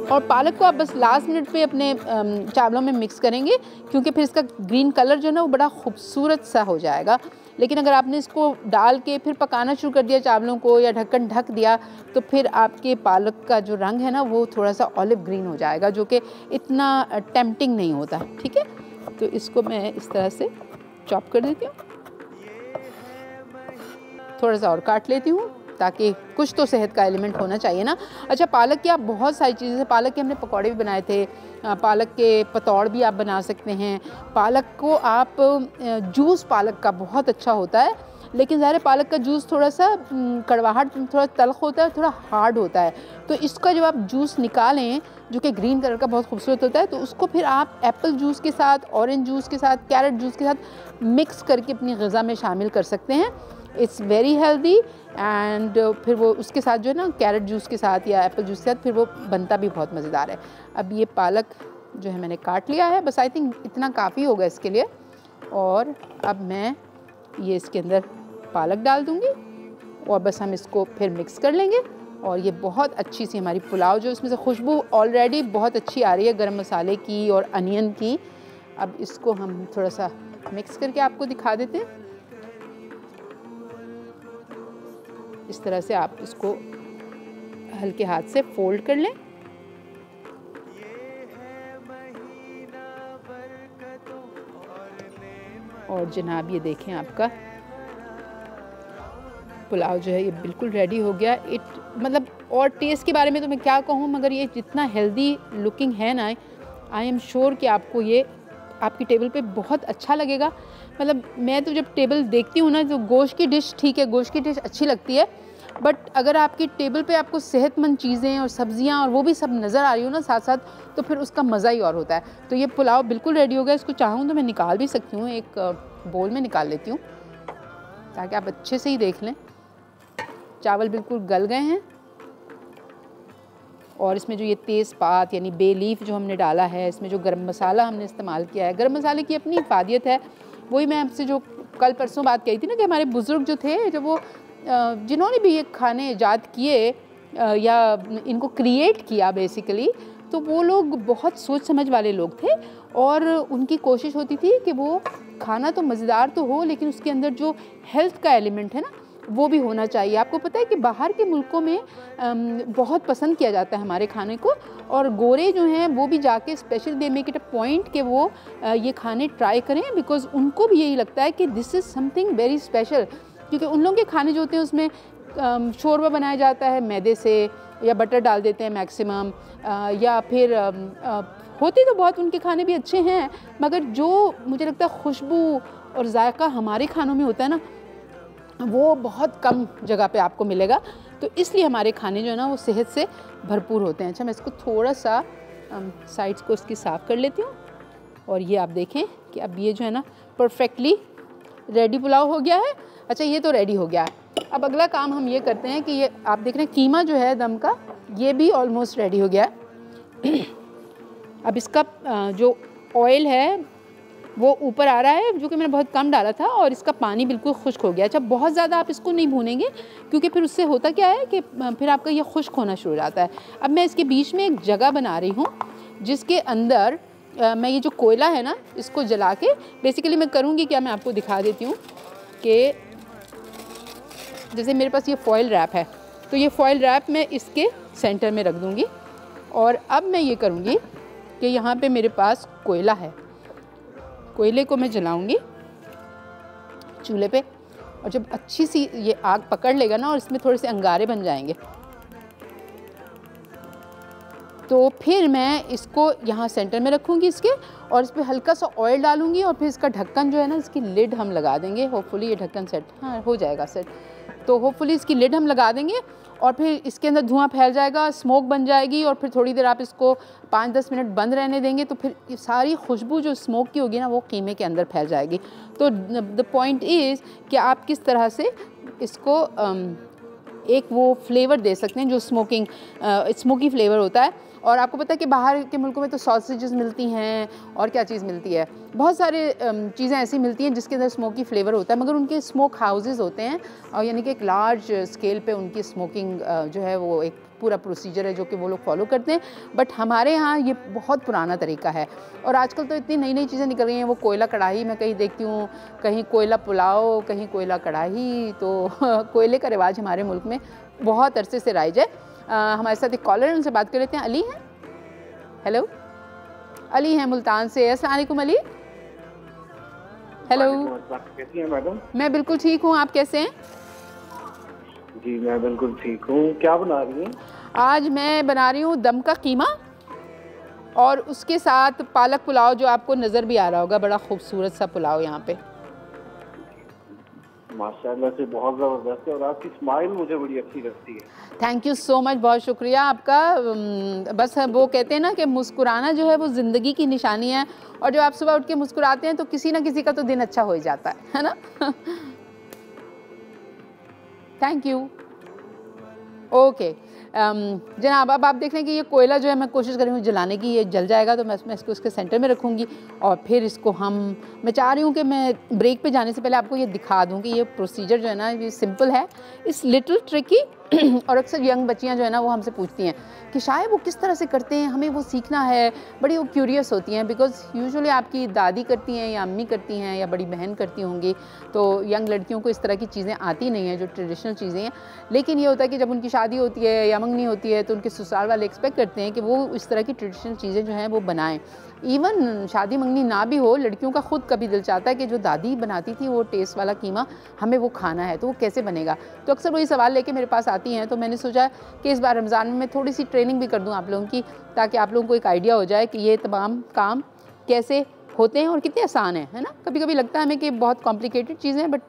और पालक को आप बस लास्ट मिनट पे अपने चावलों में मिक्स करेंगे, क्योंकि फिर इसका ग्रीन कलर जो है ना वो बड़ा खूबसूरत सा हो जाएगा। लेकिन अगर आपने इसको डाल के फिर पकाना शुरू कर दिया चावलों को, या ढक्कन ढक दिया, तो फिर आपके पालक का जो रंग है ना वो थोड़ा सा ऑलिव ग्रीन हो जाएगा, जो कि इतना टेम्पटिंग नहीं होता। ठीक है, तो इसको मैं इस तरह से चॉप कर देती हूँ, थोड़ा सा और काट लेती हूँ, ताकि कुछ तो सेहत का एलिमेंट होना चाहिए ना। अच्छा, पालक की आप बहुत सारी चीज़ें, पालक के हमने पकौड़े भी बनाए थे, पालक के पतौड़ भी आप बना सकते हैं। पालक को आप जूस पालक का बहुत अच्छा होता है, लेकिन ज़ाहिर पालक का जूस थोड़ा सा कड़वाहट, थोड़ा तल्ख होता है, थोड़ा हार्ड होता है। तो इसका जब आप जूस निकालें, जो कि ग्रीन कलर का बहुत खूबसूरत होता है, तो उसको फिर आप एप्पल जूस के साथ, ऑरेंज जूस के साथ, कैरेट जूस के साथ मिक्स करके अपनी ग़िज़ा में शामिल कर सकते हैं। It's very healthy. एंड फिर वो उसके साथ जो है ना, कैरेट जूस के साथ या एप्पल जूस के साथ, फिर वो बनता भी बहुत मज़ेदार है। अब ये पालक जो है मैंने काट लिया है, बस आई थिंक इतना काफ़ी होगा इसके लिए। और अब मैं ये इसके अंदर पालक डाल दूँगी, और बस हम इसको फिर मिक्स कर लेंगे। और ये बहुत अच्छी सी हमारी पुलाव, जो इसमें से खुशबू ऑलरेडी बहुत अच्छी आ रही है गरम मसाले की और अनियन की। अब इसको हम थोड़ा सा मिक्स करके आपको दिखा देते हैं। इस तरह से आप इसको हल्के हाथ से फोल्ड कर लें। और जनाब ये देखें, आपका पुलाव जो है ये बिल्कुल रेडी हो गया। मतलब और टेस्ट के बारे में तो मैं क्या कहूँ, मगर ये जितना हेल्दी लुकिंग है ना, आई एम श्योर कि आपको ये आपकी टेबल पे बहुत अच्छा लगेगा। मतलब मैं तो जब टेबल देखती हूँ ना, तो गोश्त की डिश ठीक है, गोश्त की डिश अच्छी लगती है, बट अगर आपकी टेबल पे आपको सेहतमंद चीज़ें और सब्जियां और वो भी सब नज़र आ रही हो ना साथ साथ, तो फिर उसका मज़ा ही और होता है। तो ये पुलाव बिल्कुल रेडी हो गया। इसको चाहूँ तो मैं निकाल भी सकती हूँ, एक बोल में निकाल लेती हूँ, ताकि आप अच्छे से ही देख लें। चावल बिल्कुल गल गए हैं, और इसमें जो ये तेज़पात यानी बे लीफ जो हमने डाला है, इसमें जो गरम मसाला हमने इस्तेमाल किया है, गरम मसाले की अपनी इफ़ादियत है। वही मैं आपसे जो कल परसों बात कही थी ना, कि हमारे बुज़ुर्ग जो थे, जब वो जिन्होंने भी ये खाने ईजाद किए या इनको क्रिएट किया बेसिकली, तो वो लोग बहुत सोच समझ वाले लोग थे, और उनकी कोशिश होती थी कि वो खाना तो मज़ेदार तो हो, लेकिन उसके अंदर जो हेल्थ का एलिमेंट है ना, वो भी होना चाहिए। आपको पता है कि बाहर के मुल्कों में बहुत पसंद किया जाता है हमारे खाने को, और गोरे जो हैं वो भी जाके special they make it a point कि वो ये खाने ट्राई करें, बिकॉज़ उनको भी यही लगता है कि this is something very special. क्योंकि उन लोगों के खाने जो होते हैं उसमें शोरबा बनाया जाता है मैदे से, या बटर डाल देते हैं मैक्सिमम, या फिर होते तो बहुत उनके खाने भी अच्छे हैं, मगर जो मुझे लगता है खुशबू और जायका हमारे खानों में होता है ना, वो बहुत कम जगह पे आपको मिलेगा। तो इसलिए हमारे खाने जो है ना वो सेहत से भरपूर होते हैं। अच्छा, मैं इसको थोड़ा सा साइड्स को इसकी साफ़ कर लेती हूँ, और ये आप देखें कि अब ये जो है ना परफेक्टली रेडी पुलाव हो गया है। अच्छा, ये तो रेडी हो गया है। अब अगला काम हम ये करते हैं कि ये आप देख रहे हैं कीमा जो है दम का, ये भी ऑलमोस्ट रेडी हो गया है। अब इसका जो ऑयल है वो ऊपर आ रहा है, जो कि मैंने बहुत कम डाला था, और इसका पानी बिल्कुल खुश्क हो गया। अच्छा, बहुत ज़्यादा आप इसको नहीं भूनेंगे, क्योंकि फिर उससे होता क्या है कि फिर आपका ये खुश्क होना शुरू हो जाता है। अब मैं इसके बीच में एक जगह बना रही हूँ, जिसके अंदर मैं ये जो कोयला है ना, इसको जला के बेसिकली मैं करूँगी क्या, मैं आपको दिखा देती हूँ कि जैसे मेरे पास ये फॉयल रैप है, तो ये फॉयल रैप मैं इसके सेंटर में रख दूँगी, और अब मैं ये करूँगी कि यहाँ पे मेरे पास कोयला है, कोयले को मैं जलाऊंगी चूल्हे पे, और जब अच्छी सी ये आग पकड़ लेगा ना, और इसमें थोड़े से अंगारे बन जाएंगे, तो फिर मैं इसको यहाँ सेंटर में रखूँगी इसके, और इस पर हल्का सा ऑयल डालूँगी और फिर इसका ढक्कन जो है ना, इसकी लिड हम लगा देंगे। होपफुली ये ढक्कन सेट हो जाएगा सेट, तो होपफुली इसकी लिड हम लगा देंगे और फिर इसके अंदर धुआं फैल जाएगा, स्मोक बन जाएगी, और फिर थोड़ी देर आप इसको 5-10 मिनट बंद रहने देंगे, तो फिर ये सारी खुशबू जो स्मोक की होगी ना वो कीमे के अंदर फैल जाएगी। तो द पॉइंट इज़ कि आप किस तरह से इसको एक वो फ्लेवर दे सकते हैं जो स्मोकी फ्लेवर होता है। और आपको पता है कि बाहर के मुल्कों में तो सॉसेजेस मिलती हैं और क्या चीज़ मिलती है, बहुत सारे चीज़ें ऐसी मिलती हैं जिसके अंदर स्मोकी फ्लेवर होता है, मगर उनके स्मोक हाउसेस होते हैं, और यानी कि एक लार्ज स्केल पे उनकी स्मोकिंग जो है वो एक पूरा प्रोसीजर है जो कि वो लोग फॉलो करते हैं। बट हमारे यहाँ ये बहुत पुराना तरीका है, और आजकल तो इतनी नई नई चीज़ें निकल रही हैं। वो कोयला कढ़ाई मैं कहीं देखती हूँ, कहीं कोयला पुलाव, कहीं कोयला कढ़ाई, तो कोयले का रिवाज हमारे मुल्क में बहुत अरसे से राइज है। हमारे साथ एक कॉलर, उनसे बात कर लेते हैं। अली हैं, हेलो, अली हैं मुल्तान से। अस्सलाम वालेकुम अली। हेलो, कैसी हैं मैडम? मैं बिल्कुल ठीक हूँ, आप कैसे हैं? जी मैं बिल्कुल ठीक हूँ। क्या बना रही हैं? आज मैं बना रही हूँ दम का कीमा, और उसके साथ पालक पुलाव जो आपको नज़र भी आ रहा होगा, बड़ा खूबसूरत सा पुलाव यहाँ पे। माशाल्लाह से बहुत ज़बरदस्त है, और आपकी स्माइल मुझे बड़ी अच्छी लगती है। थैंक यू सो मच, बहुत शुक्रिया आपका। बस वो कहते हैं ना कि मुस्कुराना जो है वो ज़िंदगी की निशानी है, और जब आप सुबह उठ के मुस्कुराते हैं तो किसी ना किसी का तो दिन अच्छा हो ही जाता है ना। Thank you. ओके जनाब, अब आप देख रहे हैं कि ये कोयला जो है मैं कोशिश कर रही हूँ जलाने की, ये जल जाएगा तो मैं इसको उसके सेंटर में रखूँगी, और फिर इसको मैं चाह रही हूँ कि मैं ब्रेक पे जाने से पहले आपको ये दिखा दूँ कि ये प्रोसीजर जो है ना ये सिंपल है, इस लिटिल ट्रिकी। और अक्सर यंग बच्चियाँ जो है ना वो हमसे पूछती हैं कि शायद वो किस तरह से करते हैं, हमें वो सीखना है, बड़ी वो क्यूरियस होती हैं, बिकॉज़ यूजुअली आपकी दादी करती हैं या अम्मी करती हैं या बड़ी बहन करती होंगी, तो यंग लड़कियों को इस तरह की चीज़ें आती नहीं हैं जो ट्रेडिशनल चीज़ें हैं। लेकिन ये होता है कि जब उनकी शादी होती है या मंगनी होती है तो उनके ससुराल वाले एक्सपेक्ट करते हैं कि वो इस तरह की ट्रेडिशनल चीज़ें जो हैं वो बनाएं। इवन शादी मंगनी ना भी हो, लड़कियों का खुद कभी दिल चाहता है कि जो दादी बनाती थी वो टेस्ट वाला कीमा हमें वो खाना है, तो वो कैसे बनेगा। तो अक्सर वही सवाल लेके मेरे पास आती हैं, तो मैंने सोचा कि इस बार रमज़ान में मैं थोड़ी सी ट्रेनिंग भी कर दूं आप लोगों की, ताकि आप लोगों को एक आइडिया हो जाए कि ये तमाम काम कैसे होते हैं और कितने आसान है ना। कभी कभी लगता है हमें कि बहुत कॉम्प्लिकेटेड चीज़ें हैं, बट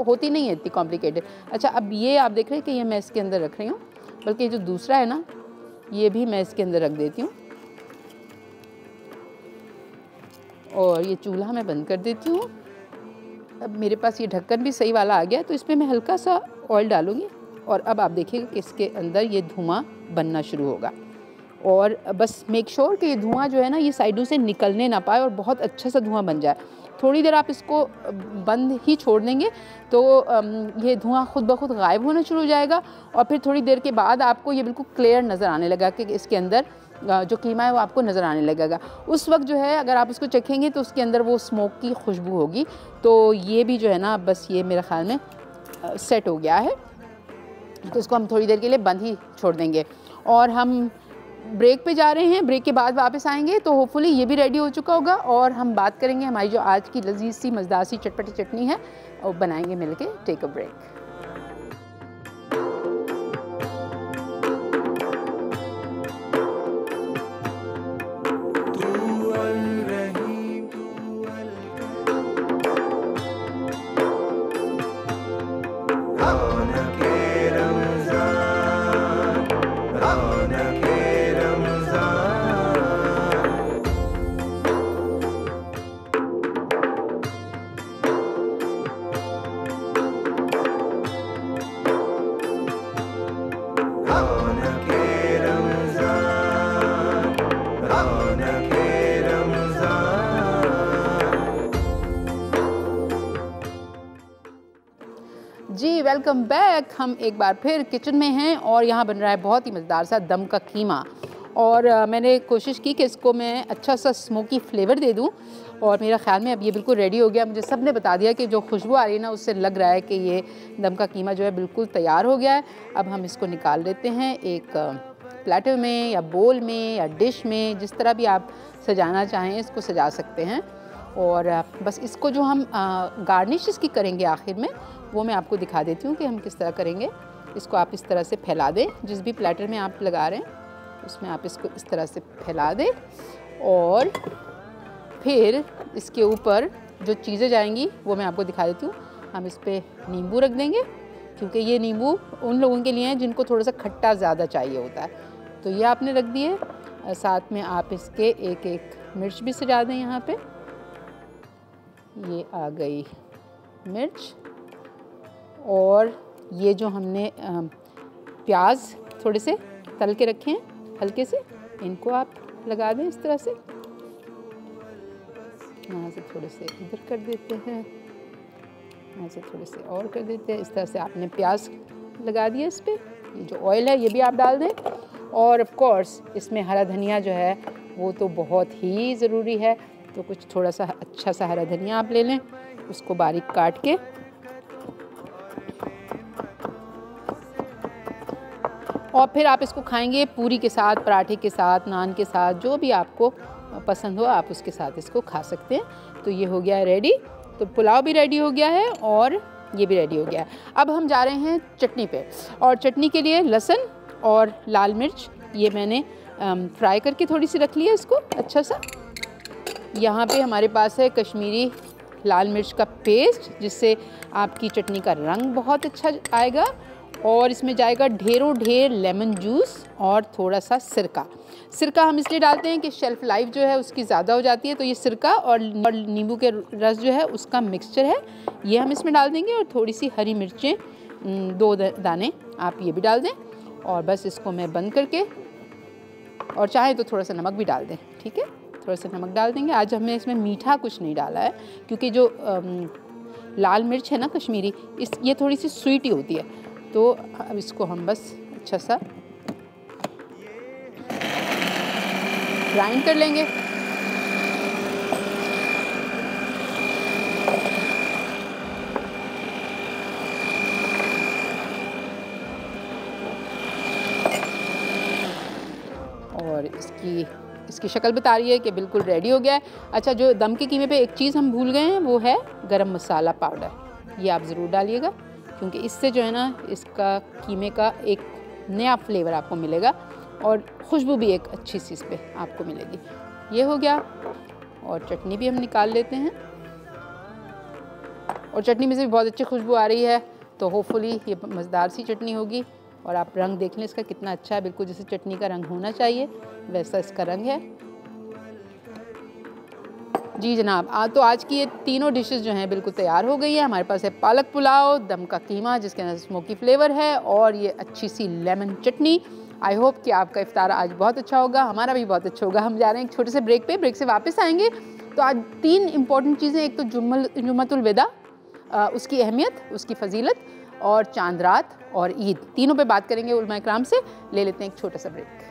होती नहीं है इतनी कॉम्प्लिकेटेड। अच्छा, अब ये आप देख रहे हैं कि ये मैं इसके अंदर रख रही हूँ, बल्कि जो दूसरा है ना ये भी मैं इसके अंदर रख देती हूँ, और ये चूल्हा मैं बंद कर देती हूँ। अब मेरे पास ये ढक्कन भी सही वाला आ गया, तो इसमें मैं हल्का सा ऑयल डालूँगी, और अब आप देखिएगा कि इसके अंदर ये धुआं बनना शुरू होगा। और बस मेक श्योर कि ये धुआं जो है ना ये साइडों से निकलने ना पाए, और बहुत अच्छा सा धुआं बन जाए। थोड़ी देर आप इसको बंद ही छोड़ देंगे तो ये धुआं खुद ब खुद गायब होना शुरू हो जाएगा, और फिर थोड़ी देर के बाद आपको ये बिल्कुल क्लियर नज़र आने लगा कि इसके अंदर जो कीमा है वो आपको नज़र आने लगेगा। उस वक्त जो है अगर आप इसको चखेंगे तो उसके अंदर वो स्मोक की खुशबू होगी। तो ये भी जो है ना बस ये मेरे ख़्याल में सेट हो गया है, तो इसको हम थोड़ी देर के लिए बंद ही छोड़ देंगे, और हम ब्रेक पे जा रहे हैं। ब्रेक के बाद वापस आएंगे तो होपफुली ये भी रेडी हो चुका होगा, और हम बात करेंगे हमारी जो आज की लजीज सी मज़ेदार सी चटपटी चटनी है और बनाएंगे मिलके। Take a break. जी वेलकम बैक। हम एक बार फिर किचन में हैं और यहाँ बन रहा है बहुत ही मज़ेदार सा दम का कीमा, और मैंने कोशिश की कि इसको मैं अच्छा सा स्मोकी फ्लेवर दे दूँ, और मेरा ख्याल में अब ये बिल्कुल रेडी हो गया। मुझे सब ने बता दिया कि जो खुशबू आ रही है ना उससे लग रहा है कि ये दम का कीमा जो है बिल्कुल तैयार हो गया है। अब हम इसको निकाल लेते हैं एक प्लेटर में या बोल में या डिश में, जिस तरह भी आप सजाना चाहें इसको सजा सकते हैं। और बस इसको जो हम गार्निश इसकी करेंगे आखिर में, वो मैं आपको दिखा देती हूँ कि हम किस तरह करेंगे। इसको आप इस तरह से फैला दें, जिस भी प्लेटर में आप लगा रहे हैं उसमें आप इसको इस तरह से फैला दें और फिर इसके ऊपर जो चीज़ें जाएंगी वो मैं आपको दिखा देती हूँ। हम इस पर नींबू रख देंगे क्योंकि ये नींबू उन लोगों के लिए हैं जिनको थोड़ा सा खट्टा ज़्यादा चाहिए होता है। तो ये आपने रख दिए। साथ में आप इसके एक एक मिर्च भी सजा दें। यहाँ पे ये आ गई मिर्च, और ये जो हमने प्याज थोड़े से तल के रखे हैं हल्के से, इनको आप लगा दें इस तरह से। यहाँ से थोड़े से इधर कर देते हैं, यहाँ से थोड़े से और कर देते हैं। इस तरह से आपने प्याज लगा दिया इस पर। ये जो ऑयल है ये भी आप डाल दें, और ऑफ कोर्स इसमें हरा धनिया जो है वो तो बहुत ही ज़रूरी है। तो कुछ थोड़ा सा अच्छा सा हरा धनिया आप ले लें, उसको बारीक काट के, और फिर आप इसको खाएंगे पूरी के साथ, पराठे के साथ, नान के साथ, जो भी आपको पसंद हो आप उसके साथ इसको खा सकते हैं। तो ये हो गया रेडी। तो पुलाव भी रेडी हो गया है और ये भी रेडी हो गया है। अब हम जा रहे हैं चटनी पे, और चटनी के लिए लहसुन और लाल मिर्च ये मैंने फ्राई करके थोड़ी सी रख लिया इसको अच्छा सा। यहाँ पे हमारे पास है कश्मीरी लाल मिर्च का पेस्ट, जिससे आपकी चटनी का रंग बहुत अच्छा आएगा, और इसमें जाएगा ढेरों ढेर लेमन जूस और थोड़ा सा सिरका। सिरका हम इसलिए डालते हैं कि शेल्फ़ लाइफ जो है उसकी ज़्यादा हो जाती है। तो ये सिरका और नींबू के रस जो है उसका मिक्सचर है, ये हम इसमें डाल देंगे। और थोड़ी सी हरी मिर्चें 2 दाने आप ये भी डाल दें, और बस इसको मैं बंद करके, और चाहे तो थोड़ा सा नमक भी डाल दें, ठीक है, थोड़ा सा नमक डाल देंगे। आज हमने इसमें मीठा कुछ नहीं डाला है क्योंकि जो लाल मिर्च है ना कश्मीरी, ये थोड़ी सी स्वीट ही होती है। तो अब इसको हम बस अच्छा सा ग्राइंड कर लेंगे। और इसकी शक्ल बता रही है कि बिल्कुल रेडी हो गया है। अच्छा, जो दम के कीमे पे एक चीज़ हम भूल गए हैं वो है गरम मसाला पाउडर। ये आप ज़रूर डालिएगा क्योंकि इससे जो है ना इसका कीमे का एक नया फ्लेवर आपको मिलेगा, और खुशबू भी एक अच्छी सी इस पे आपको मिलेगी। ये हो गया, और चटनी भी हम निकाल लेते हैं, और चटनी में से भी बहुत अच्छी खुशबू आ रही है। तो होपफुली ये मज़ेदार सी चटनी होगी। और आप रंग देख लें इसका कितना अच्छा है, बिल्कुल जैसे चटनी का रंग होना चाहिए वैसा इसका रंग है। जी जनाब, तो आज की ये तीनों डिशेस जो हैं बिल्कुल तैयार हो गई है। हमारे पास है पालक पुलाव, दम का कीमा जिसके अंदर स्मोकी फ्लेवर है, और ये अच्छी सी लेमन चटनी। आई होप कि आपका इफ्तार आज बहुत अच्छा होगा, हमारा भी बहुत अच्छा होगा। हम जा रहे हैं एक छोटे से ब्रेक पे, ब्रेक से वापस आएंगे। तो आज 3 इम्पॉर्टेंट चीज़ें, एक तो जुम्मतुल विदा, उसकी अहमियत, उसकी फजीलत, और चांद रात और ईद, तीनों पे बात करेंगे उलमा इकराम से। ले लेते हैं एक छोटा सा ब्रेक।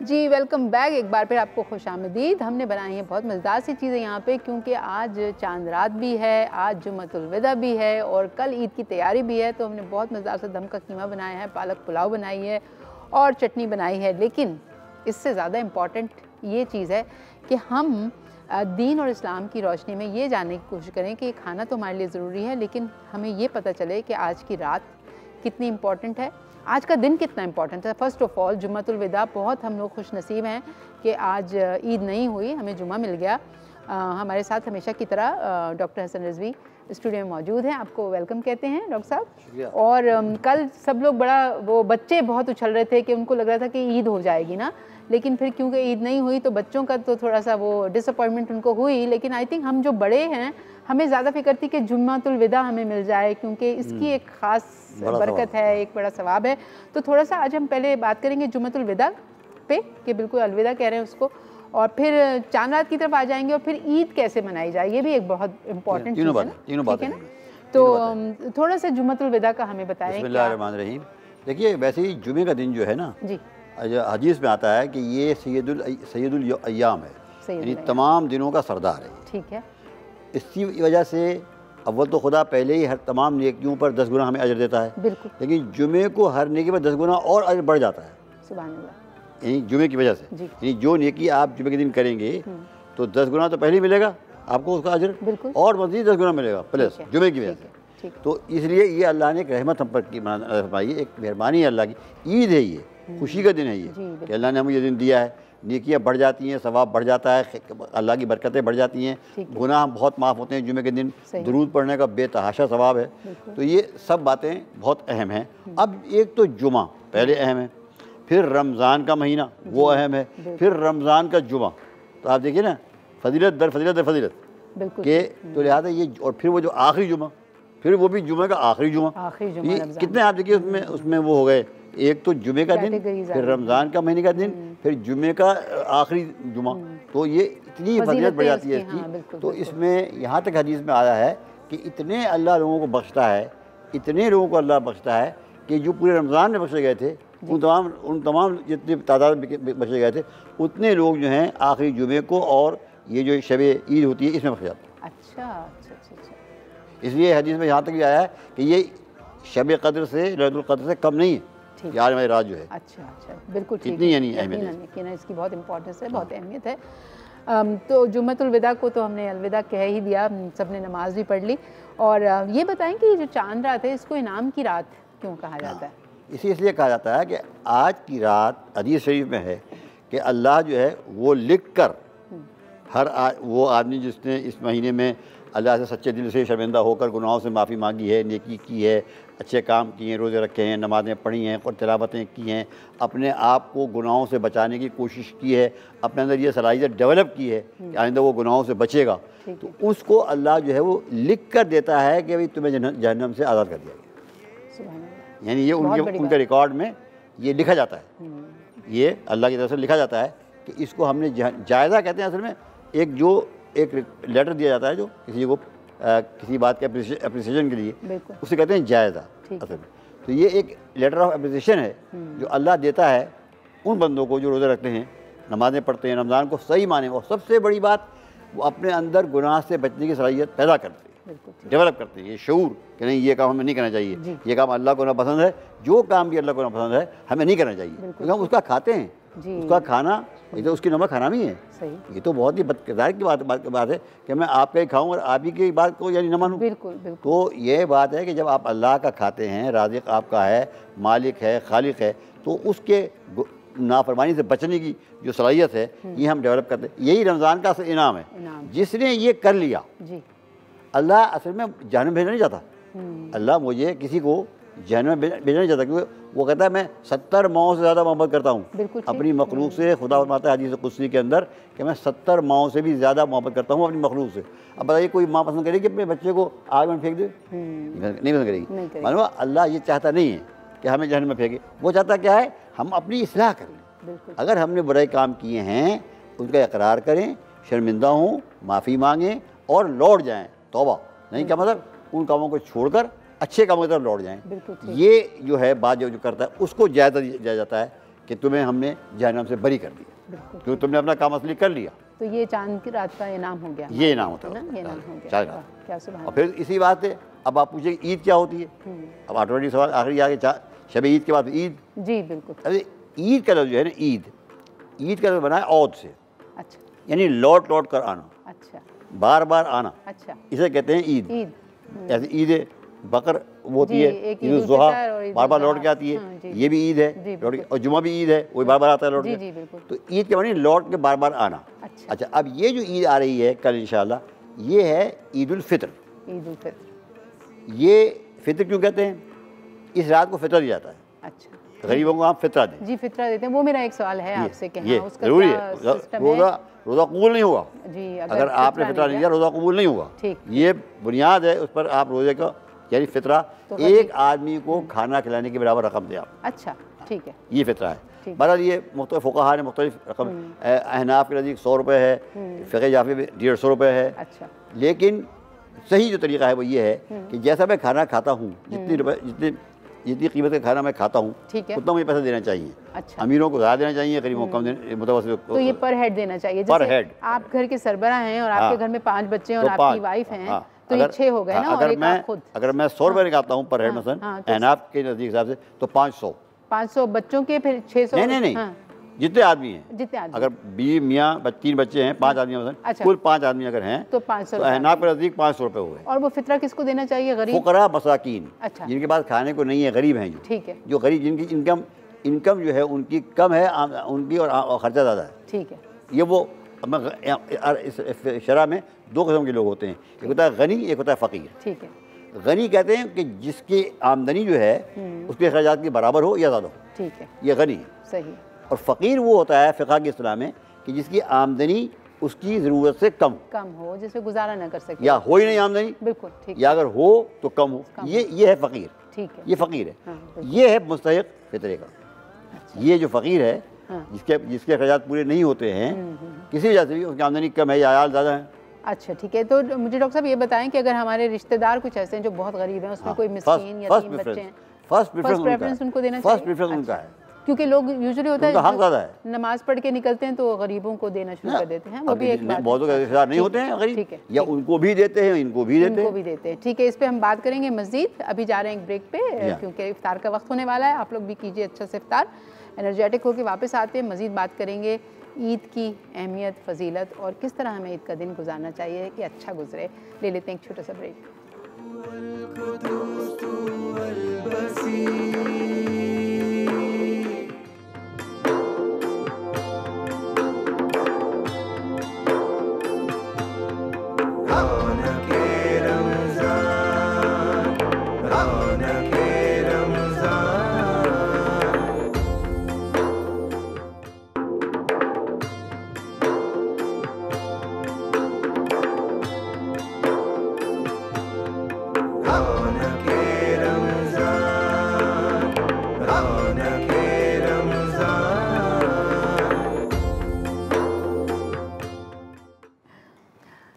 जी वेलकम बैक, एक बार फिर आपको खुशामदीद। हमने बनाई है बहुत मज़ेदार सी चीज़ें यहाँ पे, क्योंकि आज चांद रात भी है, आज जुम्मतुल विदा भी है, और कल ईद की तैयारी भी है। तो हमने बहुत मज़ेदार सा दम का कीमा बनाया है, पालक पुलाव बनाई है, और चटनी बनाई है। लेकिन इससे ज़्यादा इम्पॉर्टेंट ये चीज़ है कि हम दीन और इस्लाम की रोशनी में ये जानने की कोशिश करें कि खाना तो हमारे लिए ज़रूरी है, लेकिन हमें ये पता चले कि आज की रात कितनी इम्पॉर्टेंट है, आज का दिन कितना इम्पॉर्टेंट है। फ़र्स्ट ऑफ़ ऑल जुम्मतुल विदा, बहुत हम लोग खुश नसीब हैं कि आज ईद नहीं हुई, हमें जुम्मा मिल गया। हमारे साथ हमेशा की तरह डॉक्टर हसन रिजवी स्टूडियो में मौजूद हैं, आपको वेलकम कहते हैं डॉक्टर साहब। और कल सब लोग वो बच्चे बहुत उछल रहे थे कि उनको लग रहा था कि ईद हो जाएगी ना, लेकिन फिर क्योंकि ईद नहीं हुई तो बच्चों का तो थोड़ा सा वो डिसअपॉइंटमेंट उनको हुई। लेकिन आई थिंक हम जो बड़े हैं हमें ज़्यादा फिक्र थी कि जुम्मतुल विदा हमें मिल जाए, क्योंकि इसकी एक ख़ास बरकत है, एक बड़ा सवाब है। तो थोड़ा सा आज हम पहले बात करेंगे जुम्मतुल विदा पे कि बिल्कुल अलविदा कह रहे हैं उसको, और फिर चांद रात की तरफ आ जाएंगे और फिर ईद कैसे मनाई जाए, ये भी एक बहुत इम्पोर्टेंट चीज़ है ना। तीनों बातें ना, तो थोड़ा सा जुम्मतुल विदा का हमें बताएं। बिस्मिल्लाहिर्रहमानिर्रहीम। देखिए वैसे ही जुमे का दिन जो है ना जी, हदीस में आता है कि ये सैयदुल अय्याम है, यानी तमाम दिनों का सरदार है। ठीक है। इसी वजह से अव्वल तो खुदा पहले ही हर तमाम नेकियों पर 10 गुना हमें अजर देता है, बिल्कुल, लेकिन जुमे को हर नेकी पर 10 गुना और अजर बढ़ जाता है, सुभान अल्लाह, यानी जुमे की वजह से। यानी जो नेकी आप जुमे के दिन करेंगे तो 10 गुना तो पहले ही मिलेगा आपको उसका अजर, और मज़ीद 10 गुना मिलेगा प्लस जुमे की वजह से। तो इसलिए ये अल्लाह ने एक रहमत हम पर फरमाई, एक मेहरबानी है अल्लाह की। ईद है ये, खुशी का दिन है ये कि अल्लाह ने हमें ये दिन दिया है, नेकियां बढ़ जाती हैं, सवाब बढ़ जाता है, अल्लाह की बरकतें बढ़ जाती हैं, गुनाह बहुत माफ़ होते हैं जुमे के दिन, दुरूद पढ़ने का बेतहाशा सवाब है। तो ये सब बातें बहुत अहम हैं। अब एक तो जुमा पहले अहम है, फिर रमज़ान का महीना वो अहम है, फिर रमज़ान का जुमा। तो आप देखिए ना, फजीलत दर फजीलत दर फजीलत के, तो लिहाजा ये, और फिर वो जो आखिरी जुमा, फिर वो भी जुमे का आखिरी जुमा, ये कितने आप देखिए उसमें वो हो गए, एक तो जुमे का दिन, फिर रमज़ान का महीने का दिन, फिर जुमे का आखिरी जुमा। तो ये इतनी फजीलत बढ़ जाती है इसकी। तो इसमें यहाँ तक हदीस में आया है कि इतने अल्लाह लोगों को बख्शता है, इतने लोगों को अल्लाह बख्शता है कि जो पूरे रमज़ान में बख्शे गए थे, उन तमाम जितने तादाद में बख्शे गए थे, उतने लोग जो हैं आखिरी जुमे को और ये जो शब ईद होती है इसमें बख्शे जाते हैं। अच्छा। इसलिए हदीस में यहाँ तक भी आया है कि ये शब कद्र से, लैलतुल कद्र से कम नहीं है यार हमारी रात जो है। अच्छा, बिल्कुल ठीक इतनी यानी अहमियत है, इसकी बहुत इंपॉर्टेंस है, बहुत अहमियत है। तो जुम्मतुल विदा को तो हमने अलविदा कह ही दिया, सब ने नमाज भी पढ़ ली। और ये बताएं कि जो चांद रात है इसको इनाम की रात क्यों कहा जाता है? इसलिए कहा जाता है कि आज की रात हदीस शरीफ में है कि अल्लाह जो है वो लिख कर वो आदमी जिसने इस महीने में अल्लाह से सच्चे दिल से शर्मिंदा होकर गुनाहों से माफ़ी मांगी है, नेकी की है, अच्छे काम किए हैं, रोज़े रखे हैं, नमाज़ें पढ़ी हैं और तिलावतें की हैं, अपने आप को गुनाहों से बचाने की कोशिश की है, अपने अंदर ये सलाहियत डेवलप की है कि आइंदा वो गुनाहों से बचेगा, तो उसको अल्लाह जो है वो लिख कर देता है कि भाई तुम्हें जहन्नम से आज़ाद कर दिया गया। यानी ये उनके रिकॉर्ड में ये लिखा जाता है, ये अल्लाह की तरफ से लिखा जाता है कि इसको हमने जायज़ा कहते हैं असल में, एक लेटर दिया जाता है जो किसी को किसी बात के अप्रिसिएशन के लिए, उसे कहते हैं जायज़ा असल में। तो ये एक लेटर ऑफ अप्रिसिएशन है जो अल्लाह देता है उन बंदों को जो रोज़े रखते हैं, नमाज़ें पढ़ते हैं, रमज़ान को सही माने, और सबसे बड़ी बात वो अपने अंदर गुनाह से बचने की सलाहियत पैदा करते हैं, डेवलप करते हैं, ये शऊर कि नहीं ये काम हमें नहीं करना चाहिए, ये काम अल्लाह को ना पसंद है, जो काम भी अल्लाह को ना पसंद है हमें नहीं करना चाहिए, क्योंकि हम उसका खाते हैं, उसका खाना ये तो उसकी नमक हरामी है। ये तो बहुत ही बदकिरदार की बात है कि मैं आपका ही खाऊं और आप ही की बात को यानी न मानूं। बिल्कुल। तो ये बात है कि जब आप अल्लाह का खाते हैं, राज़िक आपका है, मालिक है, खालिक है, तो उसके नाफरमानी से बचने की जो सलाहियत है ये हम डेवलप करते हैं। यही रमज़ान का इनाम है। जिसने ये कर लिया, अल्लाह असल में जहन्नम भेजना नहीं चाहता, अल्लाह मुझे किसी को जहन्नम भेजना नहीं चाहता, क्योंकि वो कहता है मैं 70 माओं से ज़्यादा मोहब्बत करता हूँ अपनी मखलूक से। खुदा फरमाता है हदीस कुदसी के अंदर कि मैं 70 माओं से भी ज़्यादा मोहब्बत करता हूँ अपनी मखलूक से। अब बताइए कोई माँ पसंद करेगी अपने बच्चे को आग में फेंक दे? नहीं पसंद करेगी। मालूम अल्लाह ये चाहता नहीं है कि हमें जहन्नम में फेंके, वो चाहता क्या है हम अपनी इस्लाह करें। अगर हमने बुराई काम किए हैं उनका इकरार करें, शर्मिंदा हों, माफ़ी मांगें और लौट जाएँ, तौबा नहीं क्या मतलब उन कामों को छोड़कर अच्छे कामों की तरफ लौट जाएं। ये जो है बात जो करता है उसको जायज़ा दिया जाता है कि तुम्हें हमने जहन्नम से बरी कर दिया, क्योंकि तुमने अपना काम असली कर लिया। तो ये चांद की रात का इनाम हो गया, ये इनाम होता है, ये इनाम हो गया। क्या सुभान। और फिर इसी बात है, अब आप पूछे ईद क्या होती है, अब ऑटोमेटिक सवाल आखिरी आगे शब ईद के बाद ईद। जी बिल्कुल। अरे ईद का लफ्ज़ जो है ना, ईद का लफ्ज़ बना है औद से, अच्छा, यानी लौट लौट कर आना, अच्छा, बार बार आना, अच्छा, इसे कहते हैं ईद। जैसे ईद बकर वो होती है, ईद ज़ुहा बार बार लौट के आती है, ये भी ईद है लौट के, और जुमा भी ईद है वो बार बार आता है लौट के। तो ईद के मानी लौट के बार बार आना। अच्छा, अब ये जो ईद आ रही है कल इंशाल्लाह, ये है ईद उल फित्र। ये फित्र क्यों कहते हैं? इस रात को फित्र दिया जाता है। अच्छा, गरीबों को आप फित्रा दें। जी फित्रा देते हैं, वो मेरा एक सवाल है आपसे कि हाँ, उसका जरूरी है। रोज़ा कबूल नहीं होगा जी अगर आपने फित्रा नहीं दिया, रोज़ा कबूल नहीं होगा। ये बुनियाद है, उस पर आप रोज़े का यानी फित्रा तो एक आदमी को खाना खिलाने के बराबर रकम दें आप। अच्छा, ठीक है, ये फितरा है। बहरहाल ये मुख्तलिफ फ़ुक़हा ने मुख्तलिफ रकम, अहनाफ के नज़दीक 100 रुपये है, फ़िक़ह जाफ़ी में 150 रुपये है। अच्छा, लेकिन सही जो तरीका है वो ये है कि जैसा मैं खाना खाता हूँ, जितनी कीमत का खाना मैं खाता हूँ उतना मुझे पैसा देना चाहिए। अच्छा, अमीरों को ज़्यादा देना चाहिए, गरीबों को कम देना, मुतवस्सित तो ये पर हेड देना चाहिए। पर हेड। आप घर के सरबराह हैं और आपके घर में 5 बच्चे हैं और आपकी वाइफ हैं, तो ये 6 हो गए ना। और एक आप खुद, अगर मैं 100 रुपये निकालता हूँ पर हेड मसलन अहनाफ के नज़दीक हिसाब से, तो 500 बच्चों के, फिर 600। नहीं, जितने आदमी हैं, जितने आदमी, अगर बीवी मियाँ 3 बच्चे हैं, 5 आदमी मसलन, अच्छा, कुल 5 आदमी अगर हैं तो 500, तो अहनाफ के नज़दीक 500 रुपये हुए। और वो फितरा किसको देना चाहिए? गरीब, फुकरा, मसाकीन। अच्छा, जिनके पास खाने को नहीं है, गरीब हैं, ठीक है, जो गरीब, जिनकी इनकम जो है उनकी कम है, उनकी और ख़र्चा ज़्यादा है, ठीक है। ये वो इस शरह में 2 किस्म के लोग होते हैं, एक होता है गनी, एक होता है फ़कीर, ठीक है। गनी कहते हैं कि जिसकी आमदनी जो है उसके अखराजात के बराबर हो या ज़्यादा हो, ठीक है, ये गनी है, सही। और फ़कीर वो होता है फ़िक़ह की इस्तिलाह में कि जिसकी आमदनी उसकी ज़रूरत से कम हो, जिससे गुजारा न कर सके, या हो ही नहीं आमदनी, बिल्कुल, ठीक, या अगर हो तो कम हो, ये है फ़कीर, ठीक है, ये फ़कीर है। हाँ, ये है मुस्तहिक़ फितरे का। अच्छा, ये जो फ़कीर है, हाँ, जिसके अखराजात पूरे नहीं होते हैं, किसी वजह से भी उसकी आमदनी कम है या आयाल ज़्यादा है। अच्छा, ठीक है। तो मुझे डॉक्टर साहब ये बताएं कि अगर हमारे रिश्तेदार कुछ ऐसे हैं जो बहुत गरीब हैं, उसमें कोई मिस्कीन या 3 बच्चे हैं, फर्स्ट प्रेफरेंस उनको देना चाहिए? फर्स्ट प्रेफरेंस उनका है, क्योंकि लोग यूजुअली होता है हक ज़्यादा है, नमाज पढ़ के निकलते हैं तो गरीबों को देना शुरू कर देते हैं, वो भी एक बात। बहुत रिश्तेदार नहीं होते हैं गरीब, ठीक है, या उनको भी देते हैं, इनको भी देते हैं, ठीक है। इस पे हम बात करेंगे मज़ीद। अभी जा रहे हैं एक ब्रेक पे, क्योंकि इफ्तार का वक्त होने वाला है। आप लोग भी कीजिए अच्छा से इफ्तार, एनर्जेटिक होकर वापस आते हैं, मज़ीद बात करेंगे ईद की अहमियत, फजीलत और किस तरह हमें ईद का दिन गुजारना चाहिए कि अच्छा गुजरे। ले लेते हैं एक छोटा सा ब्रेक।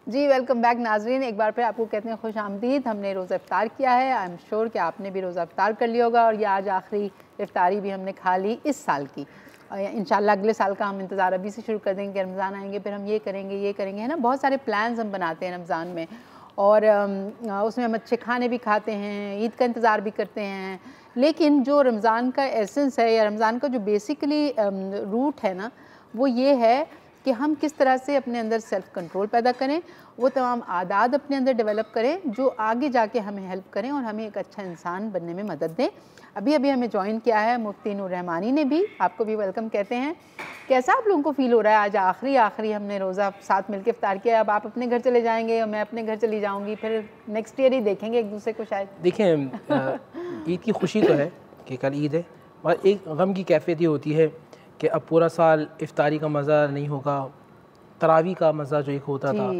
जी वेलकम बैक नाजरीन, एक बार फिर आपको कहते हैं खुश आमदीद। हमने रोज़ा इफ्तार किया है, आई एम श्योर कि आपने भी रोज़ा इफ्तार कर लिया होगा, और ये आज आखिरी इफ्तारी भी हमने खा ली इस साल की। इंशाल्लाह अगले साल का हम इंतज़ार अभी से शुरू कर देंगे कि रमज़ान आएंगे, फिर हम ये करेंगे, है ना। बहुत सारे प्लान्स हम बनाते हैं रमज़ान में, और उसमें हम अच्छे खाने भी खाते हैं, ईद का इंतज़ार भी करते हैं। लेकिन जो रमज़ान का एसेंस है, या रमज़ान का जो बेसिकली रूट है ना, वो ये है कि हम किस तरह से अपने अंदर सेल्फ़ कंट्रोल पैदा करें, वो तमाम आदात अपने अंदर डेवलप करें जो आगे जाके हमें हेल्प करें और हमें एक अच्छा इंसान बनने में मदद दें। अभी हमें ज्वाइन किया है मुफ्ती नूर रहमानी ने भी, आपको भी वेलकम कहते हैं। कैसा आप लोगों को फ़ील हो रहा है? आज आखिरी हमने रोज़ा साथ मिलकर इफ्तार किया, अब आप अपने घर चले जाएंगे और मैं अपने घर चली जाऊँगी, फिर नेक्स्ट ईयर ही देखेंगे एक दूसरे को शायद। देखें, ईद की खुशी तो है कि कल ईद है, और एक गम की कैफियत ये होती है कि अब पूरा साल इफ्तारी का मज़ा नहीं होगा, तरावी का मज़ा जो एक होता था,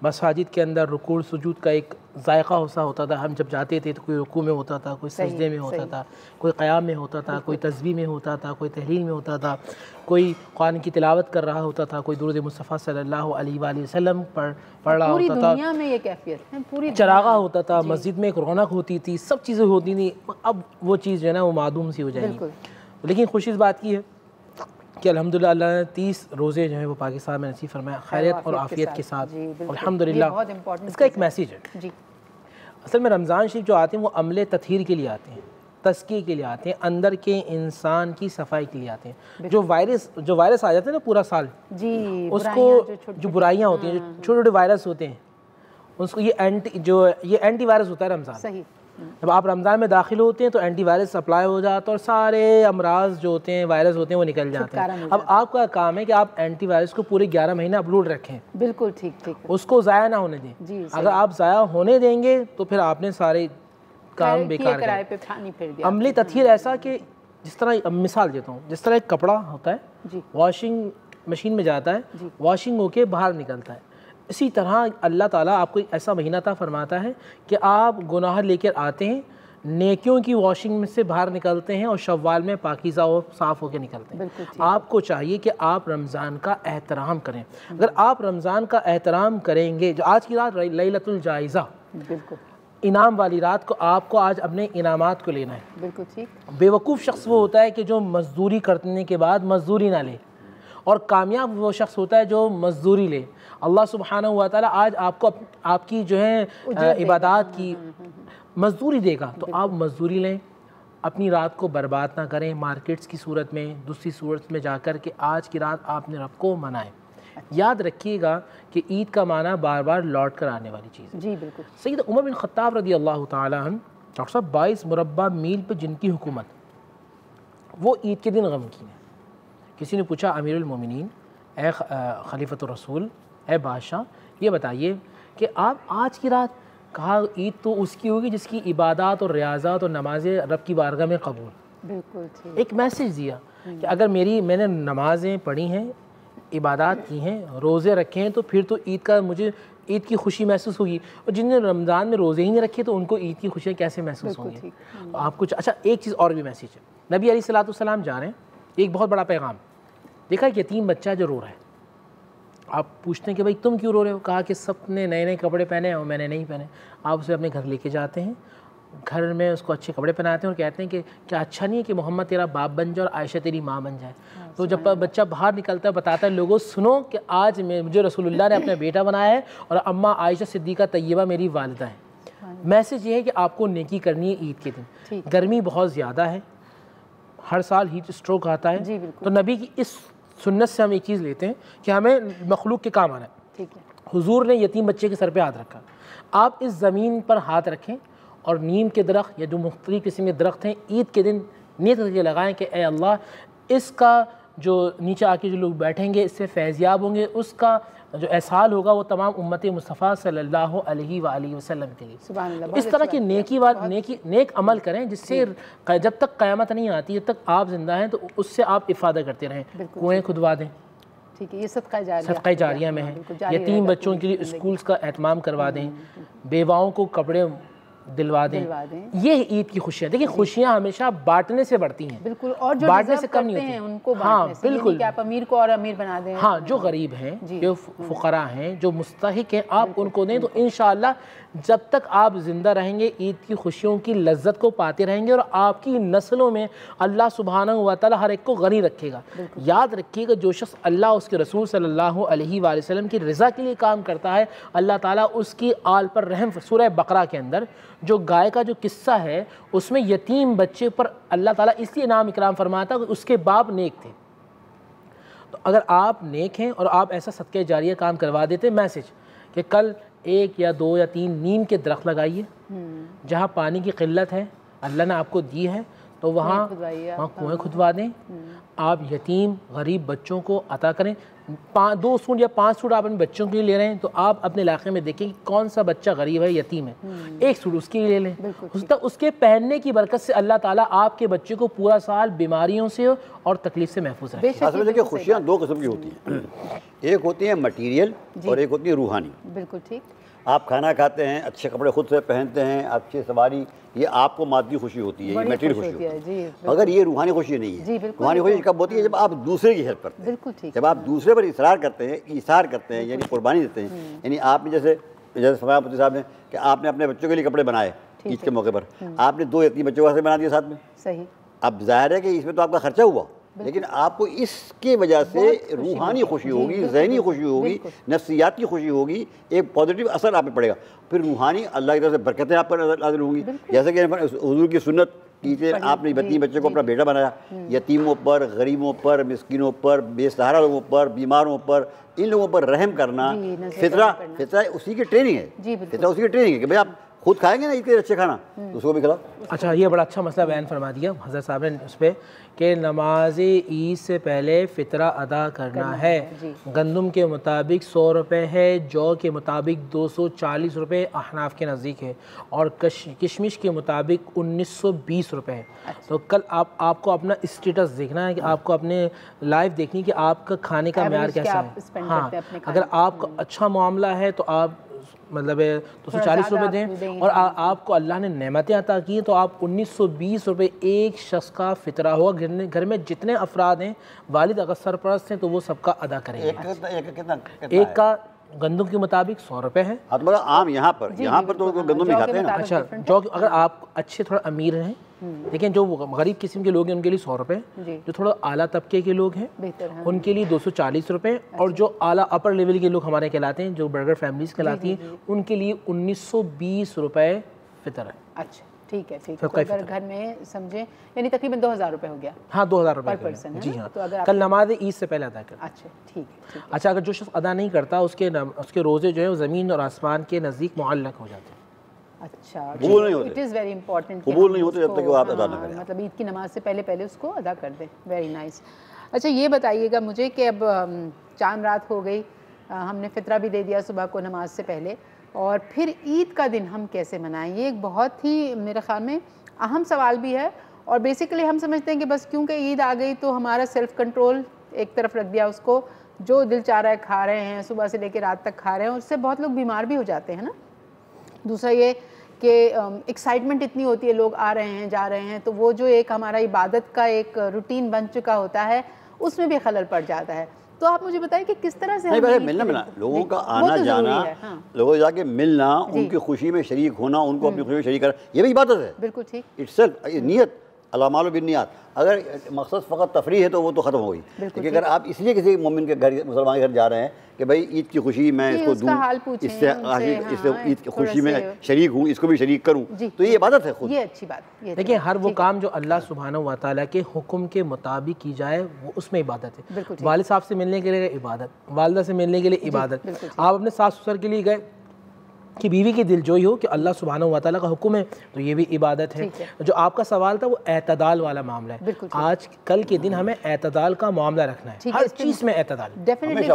मसाजिद के अंदर रुकूअ सुजूद का एक जायका होता था। हम जब जाते थे तो कोई रुकू में होता था, कोई सजदे में होता था, कोई क़याम में होता था, कोई तस्बीह में होता था, कोई तहलील में होता था, कोई कुरान की तिलावत कर रहा होता था, कोई दुरूद मुस्तफ़ा सल्लल्लाहु अलैहि वसल्लम पढ़ रहा होता था। दुनिया में ये कैफियत है, पूरी चरागा होता था, मस्जिद में एक रौनक होती थी, सब चीज़ें होती थी। अब वो चीज़ जो है ना वो मादूम सी हो जाएगी। लेकिन खुशी इस बात की है कि अल्हम्दुलिल्लाह अल्लाह ने 30 रोज़े जो है वो पाकिस्तान में नसीब फरमाया खैरियत और आफ़ियत के साथ, अल्हम्दुलिल्लाह। इसका एक मैसेज है जी। असल में रमज़ान शरीफ जो आते हैं वो अमले तत्हीर के लिए आते हैं, तस्किये के लिए आते हैं, अंदर के इंसान की सफाई के लिए आते हैं। जो वायरस आ जाते हैं ना पूरा साल जी, उसको जो बुराइयाँ होती हैं, जो छोटे छोटे वायरस होते हैं, उसको ये एंटी वायरस होता है रमज़ान। सही, जब आप रमज़ान में दाखिल होते हैं तो एंटीवायरस सप्लाई हो जाता है और सारे अमराज जो होते हैं, वायरस होते हैं, वो निकल जाते हैं। अब आपका काम है कि आप एंटीवायरस को पूरे 11 महीने अपलोड रखें। बिल्कुल ठीक, उसको ज़ाया ना होने दें। अगर आप ज़ाया होने देंगे तो फिर आपने सारे काम बेकार किए। अमली तत्हीर ऐसा कि जिस तरह, मिसाल देता हूँ, जिस तरह एक कपड़ा होता है, वॉशिंग मशीन में जाता है, वॉशिंग होके बाहर निकलता है, इसी तरह अल्लाह ताला आपको ऐसा महीना अता फरमाता है कि आप गुनाह लेकर आते हैं, नेकियों की वॉशिंग में से बाहर निकलते हैं और शव्वाल में पाकीज़ा और साफ़ होकर निकलते हैं। आपको चाहिए कि आप रमज़ान का एहतराम करें। अगर आप रमज़ान का एहतराम करेंगे, जो आज की रात लैलतुल जायज़ा, बिल्कुल इनाम वाली रात को आपको आज अपने इनामात को लेना है। बिल्कुल ठीक। बेवकूफ़ शख्स वो होता है कि जो मजदूरी करने के बाद मजदूरी ना ले, और कामयाब वो शख्स होता है जो मजदूरी ले। अल्लाह सुब्हानहू व तआला आज आपको आपकी जो है इबादत की मजदूरी देगा, तो आप मजदूरी लें, अपनी रात को बर्बाद ना करें मार्केट्स की सूरत में, दूसरी सूरत में जाकर के आज की रात आपने रब को मनाएं। याद रखिएगा कि ईद का माना बार बार लौट कर आने वाली चीज़ है। जी बिल्कुल। सैयद उमर बिन खत्ताब रज़ी अल्लाह तआला अन्हु, डॉक्टर साहब 22 मुरब्बा मील पर जिनकी हुकूमत, वो ईद के दिन गमगीन है। किसी ने पूछा अमीरुल मोमिनीन, ए खलीफतुर रसूल, ए बादशाह, ये बताइए कि आप आज की रात, कहा ईद तो उसकी होगी जिसकी इबादत और रियाज़त और नमाज़ें रब की बारगाह में कबूल। बिल्कुल ठीक। एक मैसेज दिया कि अगर मैंने नमाज़ें पढ़ी हैं, इबादत की हैं, रोज़े रखे हैं, तो फिर तो ईद का मुझे ईद की खुशी महसूस होगी। और जिनने रमज़ान में रोज़े ही नहीं रखे तो उनको ईद की खुशियाँ कैसे महसूस होंगी। तो आप कुछ अच्छा, एक चीज़ और भी मैसेज है, नबी अलैहिस्सलाम जा रहे हैं, एक बहुत बड़ा पैगाम। देखा एक यतीम बच्चा जो रो रहा है, आप पूछते हैं कि भाई तुम क्यों रो रहे हो, कहा कि सब ने नए नए कपड़े पहने हैं और मैंने नहीं पहने। आप उसे अपने घर लेके जाते हैं, घर में उसको अच्छे कपड़े पहनाते हैं और कहते हैं कि क्या अच्छा नहीं है कि मोहम्मद तेरा बाप बन जाए और आयशा तेरी माँ बन जाए। तो जब बच्चा बाहर निकलता है बताता है, लोगों सुनो कि आज मुझे रसूलुल्लाह ने अपना बेटा बनाया है और अम्मा आयशा सिद्दीक़ा तैयबा मेरी वालिदा है। मैसेज ये है कि आपको नेकी करनी है ईद के दिन। गर्मी बहुत ज़्यादा है, हर साल हीट स्ट्रोक आता है, तो नबी की इस सुन्नत से हम एक चीज़ लेते हैं कि हमें मखलूक के काम आना है। ठीक है। हुजूर ने यतीम बच्चे के सर पे हाथ रखा, आप इस ज़मीन पर हाथ रखें और नीम के दरख्त या जो मुख्तलिफ़ किस्म के दरख्त हैं, ईद के दिन नीयत करके लगाएं कि ए अल्लाह, इसका जो नीचे आके जो लोग बैठेंगे इससे फैज़याब होंगे, उसका जो एहसाल होगा वो तमाम उम्मत मुस्तफ़ा सल्लल्लाहु अलैहि वसल्लम के लिए। इस तरह की नेक अमल करें जिससे जब तक क़यामत नहीं आती, जब तक आप ज़िंदा हैं, तो उससे आप इफ़ादा करते रहें। कुएँ खुदवा दें, ठीक है, ये सदका जारिया में है। यतीम बच्चों के लिए स्कूल्स का एहतमाम करवा दें, बेवाओं को कपड़े दिलवा दें। ये ईद की खुशियाँ। देखिए खुशियाँ हमेशा बांटने से बढ़ती हैं, बिल्कुल, और जो बांटने से कम नहीं होती हैं उनको। हाँ बिल्कुल, कि आप अमीर को और अमीर बना दें। हाँ, जो गरीब हैं, जो फुकरा हैं, जो मुस्तहिक हैं, आप उनको दें, तो इंशाअल्लाह जब तक आप ज़िंदा रहेंगे ईद की खुशियों की लज्जत को पाते रहेंगे और आपकी नस्लों में अल्लाह सुब्हानहू व तआला हर एक को गनी रखेगा। याद रखिएगा, जो शख्स अल्लाह उसके रसूल सल्लल्लाहु अलैहि वसल्लम की रज़ा के लिए काम करता है, अल्लाह ताला उसकी आल पर रहम। सूरह बकरा के अंदर जो गाय का जो किस्सा है, उसमें यतीम बच्चे पर अल्लाह ताला इसलिए इनाम इकराम फरमाता कि उसके बाप नेक थे। तो अगर आप नेक हैं और आप ऐसा सदका जारिया काम करवा देते, मैसेज कि कल 1 या 2 या 3 नीम के दरख्त लगाइए, जहाँ पानी की किल्लत है अल्लाह ने आपको दी है, तो वहाँ कुएँ खुदवा दें। आप यतीम गरीब बच्चों को अता करें। 2 सूट या 5 सूट आप अपने बच्चों के लिए ले रहे हैं, तो आप अपने इलाके में देखें कि कौन सा बच्चा गरीब है, यतीम है, 1 सूट उसके लिए ले लें। उसके पहनने की बरकत से अल्लाह ताला आपके बच्चे को पूरा साल बीमारियों से और तकलीफ से महफूज रखे। देखिए खुशियाँ 2 किस्म की होती हैं, एक होती है मटीरियल और एक होती है रूहानी। बिल्कुल ठीक। आप खाना खाते हैं, अच्छे कपड़े खुद से पहनते हैं, अच्छी सवारी, ये आपको मादी खुशी होती है, ये मटीरियल खुशी होती है। मगर ये रूहानी खुशी नहीं है। रूहानी खुशी कब होती है? जब आप दूसरे की हेल्प करते हैं। बिल्कुल ठीक। जब आप दूसरे पर इसरार करते हैं, ईसार करते हैं, यानी कुर्बानी देते हैं। यानी आपने जैसे फरमाया मुफ्ती साहब ने कि आपने अपने बच्चों के लिए कपड़े बनाए ईद के मौके पर, आपने 2 यतीम बच्चों का बना दिया साथ में। सही। अब जाहिर है कि इसमें तो आपका खर्चा हुआ, लेकिन आपको इसके वजह से रूहानी खुशी होगी, ज़हनी खुशी होगी, नफ्सियाती खुशी होगी, एक पॉजिटिव असर आप पे पड़ेगा। फिर रूहानी अल्लाह की तरफ से बरकतें आप पर नाज़िल होंगी। जैसे कि हुजूर की सुन्नत टीचर, आपने यतीम बच्चे को अपना बेटा बनाया। यतीमों पर, गरीबों पर, मिस्किनों पर, बेसहारा लोगों पर, बीमारों पर, इन लोगों पर रहम करना फितरा उसी की ट्रेनिंग है। फितरा उसी की ट्रेनिंग है कि भाई आप खुद खाएंगे ना इतने अच्छे खाना, तो उसको भी खिलाओ। अच्छा, ये बड़ा अच्छा मसला बयान फरमा दिया हज़रत साहब ने उस पर कि नमाज ईद से पहले फ़ितरा अदा करना है। गंदम के मुताबिक 100 रुपये है, जौ के मुताबिक 240 रुपये अहनाफ के नज़दीक है, और किशमिश के मुताबिक 1920 रुपये है। तो कल आपको अपना स्टेटस देखना है कि आपको अपने लाइफ देखनी कि आपका खाने का मेयार कैसा है। हाँ, अगर आपका अच्छा मामला है तो आप मतलब 240 रुपये दें, और आपको अल्लाह ने नेमतें अता की हैं तो आप 1920 रुपये एक शख्स का फ़ितरा होगा। घर में जितने अफराद हैं, वालिद अगर सरपरस्त हैं तो वो सबका अदा करेंगे। एक का गंदम के मुताबिक 100 रुपये है। हाँ, तो आम यहाँ पर तो गंदम नहीं खाते हैं ना। अच्छा, जो अगर आप अच्छे थोड़ा अमीर हैं, लेकिन जो गरीब किस्म के लोग हैं उनके लिए 100 रुपये, जो थोड़ा आला तबके के लोग हैं उनके लिए 240 रुपये, और जो आला अपर लेवल के लोग हमारे कहलाते हैं, जो बर्गर फैमिलीज कहलाती हैं, उनके लिए 1920 रुपये फ़ितर है। अच्छा, ठीक है, ठीक है। तो अगर घर में समझें यानी तकरीबन 2000 रुपये हो गया। हाँ, 2000 रुपये पर पर्सन। जी हाँ, तो अगर कल नमाज ईद से पहले अदा कर। अच्छा, ठीक है। अच्छा, अगर जो शख्स अदा नहीं करता उसके रोज़े जो है वो ज़मीन और आसमान के नज़दीक मुअल्लक़ हो जाते हैं। अच्छा, कबूल नहीं होते। इट इज़ वेरी इंपॉर्टेंट, कबूल नहीं होते जब तक वो आप अदा ना करें। मतलब ईद की नमाज से पहले उसको अदा कर दें। Very nice. अच्छा, ये बताइएगा मुझे कि अब चांद रात हो गई, हमने फ़ितरा भी दे दिया सुबह को नमाज से पहले, और फिर ईद का दिन हम कैसे मनाएं? ये एक बहुत ही मेरे ख़्याल में अहम सवाल भी है। और बेसिकली हम समझते हैं कि बस क्योंकि ईद आ गई तो हमारा सेल्फ़ कंट्रोल एक तरफ रख दिया, उसको जो दिल चाह रहा है खा रहे हैं, सुबह से लेकर रात तक खा रहे हैं, उससे बहुत लोग बीमार भी हो जाते हैं ना। दूसरा ये कि एक्साइटमेंट इतनी होती है, लोग आ रहे हैं जा रहे हैं, तो वो जो एक हमारा इबादत का एक रूटीन बन चुका होता है उसमें भी खलल पड़ जाता है। तो आप मुझे बताइए कि किस तरह से नहीं, मिलना लोगों का आना जाना, लोगों जाके मिलना, उनकी खुशी में शरीक होना, उनको अपनी खुशी में शरीक करना, ये भी इबादत है। बिल्कुल ठीक। इट्सेल्फ नियत अलामाल बिन्नियात। अगर मकसद फ़कत तफरी है तो वो तो ख़त्म हो गई। लेकिन अगर आप इसलिए किसी मोमिन के घर, मुसलमान के घर जा रहे हैं कि भाई ईद की खुशी मैं इसको दूँ, इससे ईद की खुशी में शरीक हूँ, इसको भी शरीक करूँ, तो ये इबादत है खुद। ये अच्छी बात। देखिए, हर वो काम जो अल्लाह सुब्हानहू व तआला के हुक्म के मुताबिक की जाए वो उसमें इबादत है। वालिद साहब से मिलने के लिए इबादत, वालिदा से मिलने के लिए इबादत, आप अपने सास ससुर के लिए गए कि बीवी की दिलजोई हो कि अल्लाह सुब्हानहू व तआला का हुक्म है, तो ये भी इबादत है। जो आपका सवाल था वो एतदाल वाला मामला है। आज कल के दिन हमें एतदाल का मामला रखना है, हर चीज़ में एतदाल। डेफिनेटली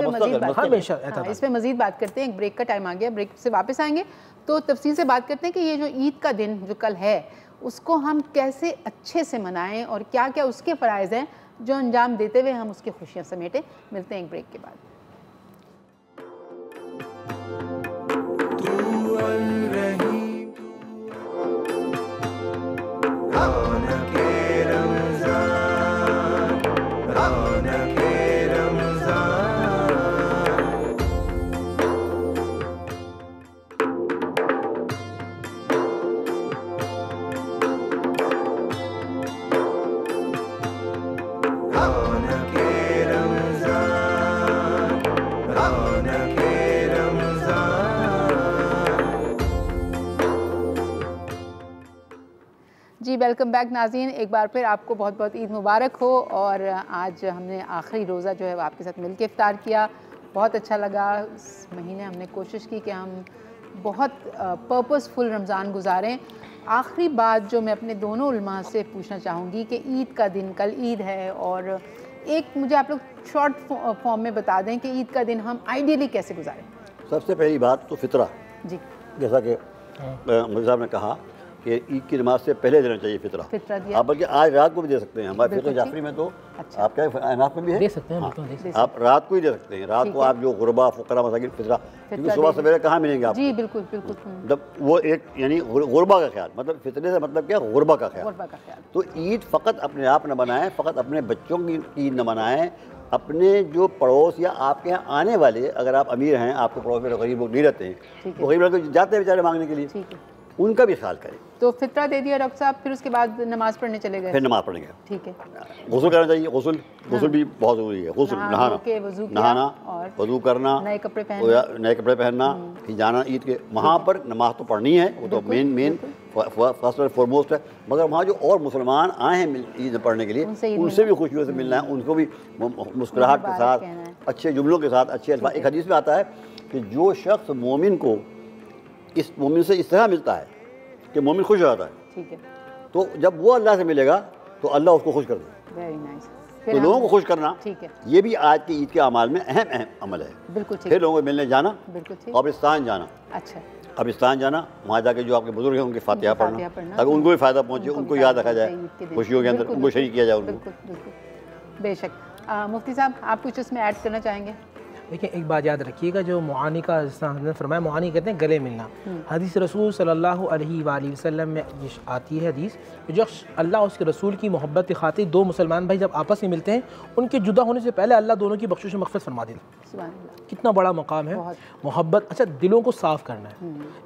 हमेशा एतदाल। इसमें मजीद बात करते हैं। एक ब्रेक का टाइम आ गया, ब्रेक से वापस आएंगे तो तफसील से बात करते हैं कि ये जो ईद का दिन जो कल है उसको हम कैसे अच्छे से मनाएं और क्या क्या उसके फ़राइज़ हैं जो अंजाम देते हुए हम उसकी खुशियाँ समेटें। मिलते हैं एक ब्रेक के बाद। जी, वेलकम बैक नाज़रीन। एक बार फिर आपको बहुत बहुत ईद मुबारक हो। और आज हमने आखिरी रोज़ा जो है वो आपके साथ मिलकर इफ्तार किया, बहुत अच्छा लगा। इस महीने हमने कोशिश की कि हम बहुत पर्पसफुल रमज़ान गुजारें। आखिरी बात जो मैं अपने दोनों उलमा से पूछना चाहूँगी कि ईद का दिन, कल ईद है, और एक मुझे आप लोग शॉर्ट फॉर्म में बता दें कि ईद का दिन हम आइडियली कैसे गुजारें। सबसे पहली बात तो फितरा जी, जैसा कि मुझे साहब ने कहा कि ईद की नमाज से पहले देना चाहिए फितरा दिया। आप बल्कि आज रात को भी दे सकते हैं। हमारे फिक्र जाफरी में तो आप क्या अनाफ में भी है, दे सकते हैं। आप रात को ही दे सकते हैं। रात को आप जो गुरबा फुकरा मसाकिन फितरा, क्योंकि सुबह सवेरे कहाँ मिलेंगे आप? जी बिल्कुल बिल्कुल। मतलब वो एक यानी गुरबा का ख्याल, मतलब फितरे से मतलब क्या, गुरबा का ख्याल। तो ईद फ़कत अपने आप न बनाएं, फ़कत अपने बच्चों की ईद न बनाएं, अपने जो पड़ोस या आपके यहाँ आने वाले, अगर आप अमीर हैं, आपके पड़ोस में गरीब लोग नहीं रहते हैं, वो गरीब लोग जाते हैं बेचारे मांगने के लिए, उनका भी ख्याल करें। तो फितरा दे दिया डॉक्टर साहब, फिर उसके बाद नमाज़ पढ़ने चले गए। फिर नमाज़ पढ़ेंगे, ठीक है। गुस्ल करना चाहिए, गुस्ल भी बहुत ज़रूरी है। गुस्ल नहाना, वज़ू करना, नए कपड़े पहनना, फिर जाना ईद के वहाँ पर। नमाज तो पढ़नी है, वो तो मेन फर्स्ट और फॉरमोस्ट है, मगर वहाँ जो और मुसलमान आए हैं ईद पढ़ने के लिए, उनसे भी खुशियों से मिलना है, उनको भी मुस्कुराहट के साथ, अच्छे जुमलों के साथ, अच्छे अल्फाज। एक हदीस में आता है कि जो शख्स मोमिन को इस मोमिन से इस तरह मिलता है कि मोमिन खुश हो जाता है, ठीक है, तो जब वो अल्लाह से मिलेगा तो अल्लाह उसको खुश कर देगा। Very nice. तो लोगों को खुश करना, ठीक है, ये भी आज की ईद के अमाल में अहम अमल है। बिल्कुल ठीक। फिर लोगों को मिलने जाना, कब्रिस्तान जाना। अच्छा, कब्रिस्तान जाना, वहाँ जाके जो आपके बुजुर्ग हैं उनकी फातिहा पढ़ना, ताकि उनको भी फ़ायदा पहुँचे, उनको याद रखा जाए, खुशियों के अंदर उनको शरीक किया जाए। उनको बेशक। मुफ्ती साहब, आप कुछ इसमें ऐड करना चाहेंगे? देखिए एक बात याद रखिएगा, जो मुआनी का फरमाया, मुआनी कहते हैं गले मिलना। हदीस रसूल सल्लल्लाहु अलैहि वसल्लम में ये आती है हदीस, जो अल्लाह उसके रसूल की मोहब्बत की खातिर दो मुसलमान भाई जब आपस में मिलते हैं, उनके जुदा होने से पहले अल्लाह दोनों की बख्शिश मग़फ़िरत फरमा देता। कितना बड़ा मकाम है मोहब्बत। अच्छा, दिलों को साफ़ करना है।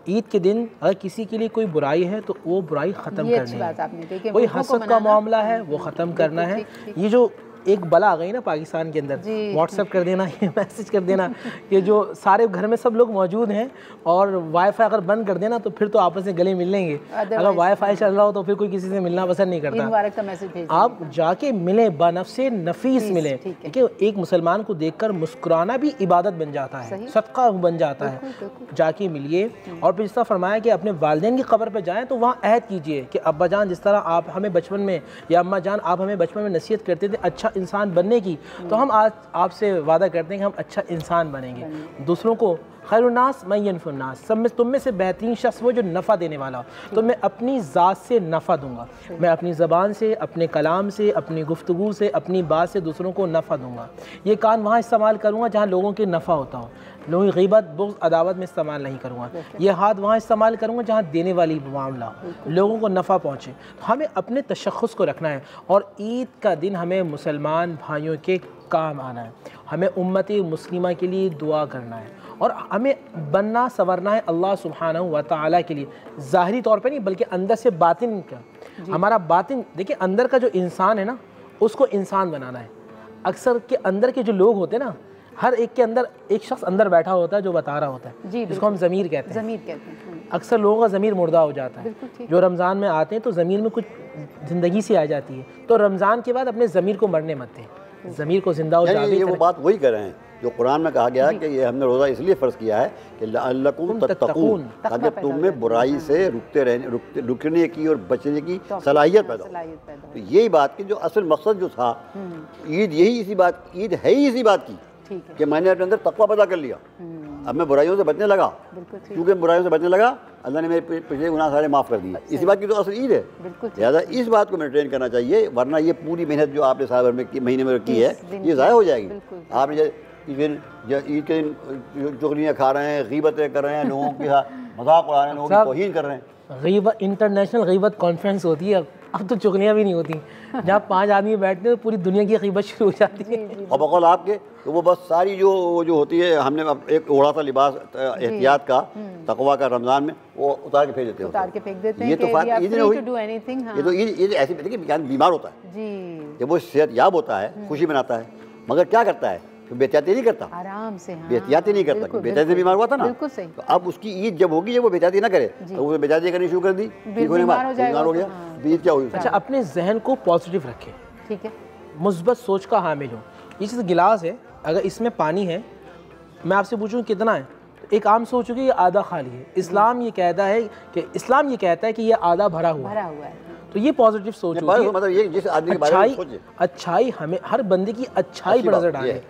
ईद के दिन अगर किसी के लिए कोई बुराई है तो वो बुराई ख़त्म करनी है। कोई हसद का मामला है वो ख़त्म करना है। ये जो एक बला आ गई ना पाकिस्तान के अंदर, व्हाट्सएप कर देना, ये मैसेज कर देना, ये जो सारे घर में सब लोग मौजूद हैं और वाईफाई अगर बंद कर देना तो फिर तो आपस में गले मिल लेंगे। अगर वाईफाई चल रहा हो तो फिर कोई किसी से मिलना पसंद नहीं करता। आप जाके मिले, बनफ़से नफीस मिले। देखिए एक मुसलमान को देखकर मुस्कुराना भी इबादत बन जाता है, सदका बन जाता है। जाके मिलिए। और फिर जिस तरह फरमाया कि अपने वालिदैन की कब्र पर जाएँ तो वहाँ अहद कीजिए कि अब्बा जान जिस तरह आप हमें बचपन में, या अम्मा जान आप हमें बचपन में नसीहत करते थे अच्छा इंसान बनने की, तो हम आज आपसे वादा करते हैं कि हम अच्छा इंसान बनेंगे। दूसरों को खैरुन्नास मैं यनफुन्नास, सब में तुम में से बेहतरीन शख्स वो जो नफ़ा देने वाला हो। तो मैं अपनी ज़ात से नफ़ा दूंगा, मैं अपनी ज़बान से, अपने कलाम से, अपनी गुफ्तगू से, अपनी बात से दूसरों को नफ़ा दूंगा। ये कान वहाँ इस्तेमाल करूँगा जहाँ लोगों के नफ़ा होता हो, लोगों की ग़ीबत, बुग़्ज़, अदावत में इस्तेमाल नहीं करूँगा। ये हाथ वहाँ इस्तेमाल करूँगा जहाँ देने वाली मामला हो, लोगों को नफ़ा पहुँचे। तो हमें अपने तशख़्ख़ुस को रखना है और ईद का दिन हमें मुसलमान भाइयों के काम आना है। हमें उम्मती मुस्लिमा के लिए दुआ करना है और हमें बनना संवरना है अल्लाह सुब्हानहू व तआला के लिए, ज़ाहिरी तौर पे नहीं बल्कि अंदर से बातिन का। हमारा बातिन, देखिए अंदर का जो इंसान है ना उसको इंसान बनाना है। अक्सर के अंदर के जो लोग होते हैं ना, हर एक के अंदर एक शख्स अंदर बैठा होता है जो बता रहा होता है, जिसको हम ज़मीर कहते हैं। ज़मीर कहते हैं। अक्सर लोगों का ज़मीर मुर्दा हो जाता है। जो रमज़ान में आते हैं तो ज़मीर में कुछ ज़िंदगी सी आ जाती है, तो रमज़ान के बाद अपने ज़मीर को मरने मत दें, ज़मीर को जिंदा हो जाए। ये वो बात वही कर रहे हैं जो कुरान में कहा गया है कि ये हमने रोज़ा इसलिए फ़र्ज़ किया है कि लअल्लकुम तत्तक़ून, ताकि तुम में बुराई से रुकने की और बचने की सलाहियत पैदा हो। तो यही बात की जो असल मकसद जो था ईद, यही इसी बात, ईद है ही इसी बात की कि मैंने अपने अंदर तक़वा पैदा कर लिया, अब मैं बुराइयों से बचने लगा। क्योंकि बुराइयों से बचने लगा अल्लाह ने मेरे पिछले गुनाह सारे माफ़ कर दिए। इसी बात की तो असल ईद है। लिहाजा इस बात को मेंटेन करना चाहिए, वरना ये पूरी मेहनत जो आपने साल भर में महीने में की है ये ज़ाया हो जाएगी। आपने ईद के दिन चुगलियाँ खा रहे हैं, ग़ीबतें कर रहे हैं, लोगों के साथ मजाक उड़ा रहे हैं, लोगों की तौहीन कर रहे हैं। ग़ीबत, इंटरनेशनल ग़ीबत कॉन्फ्रेंस होती है, अब तो चुगलियाँ भी नहीं होती। जहाँ 5 आदमी बैठते हैं तो पूरी दुनिया की ग़ीबत शुरू हो जाती है। और बकौल आपके तो वो बस सारी जो होती है, हमने एक ओढ़ा था लिबास एहतियात का, तकवा का, रमज़ान में वो उतार के फेंक देते हैं। ये तो ईद नहीं हुई, ये तो ईद ऐसी देखिए बीमार होता है, जब वो सेहतयाब होता है, खुशी मनाता है, मगर क्या करता है तो बेहतियाती नहीं करता, आराम से, बेहतियाती नहीं करता। बेहतियाती बीमार हुआ था ना, तो अब उसकी ईद जब होगी जब वो बेहतियाती ना करे तो वो बेहतियाती करनी शुरू कर दी, बीमार हो गया। ईद क्या हुई? अच्छा, अपने जहन को पॉजिटिव रखें, ठीक है, मुस्बत सोच का हामिल हो। ये चीज़ गिलास है, अगर इसमें पानी है, मैं आपसे पूछूं कितना है, तो एक आम सोचो कि ये आधा खाली है। इस्लाम ये कहता है कि ये आधा भरा हुआ है। तो ये पॉजिटिव सोच होती है, मतलब ये जिस आदमी के बारे में सोचे, अच्छाई, हमें हर बंदे की अच्छाई पर नजर डाले।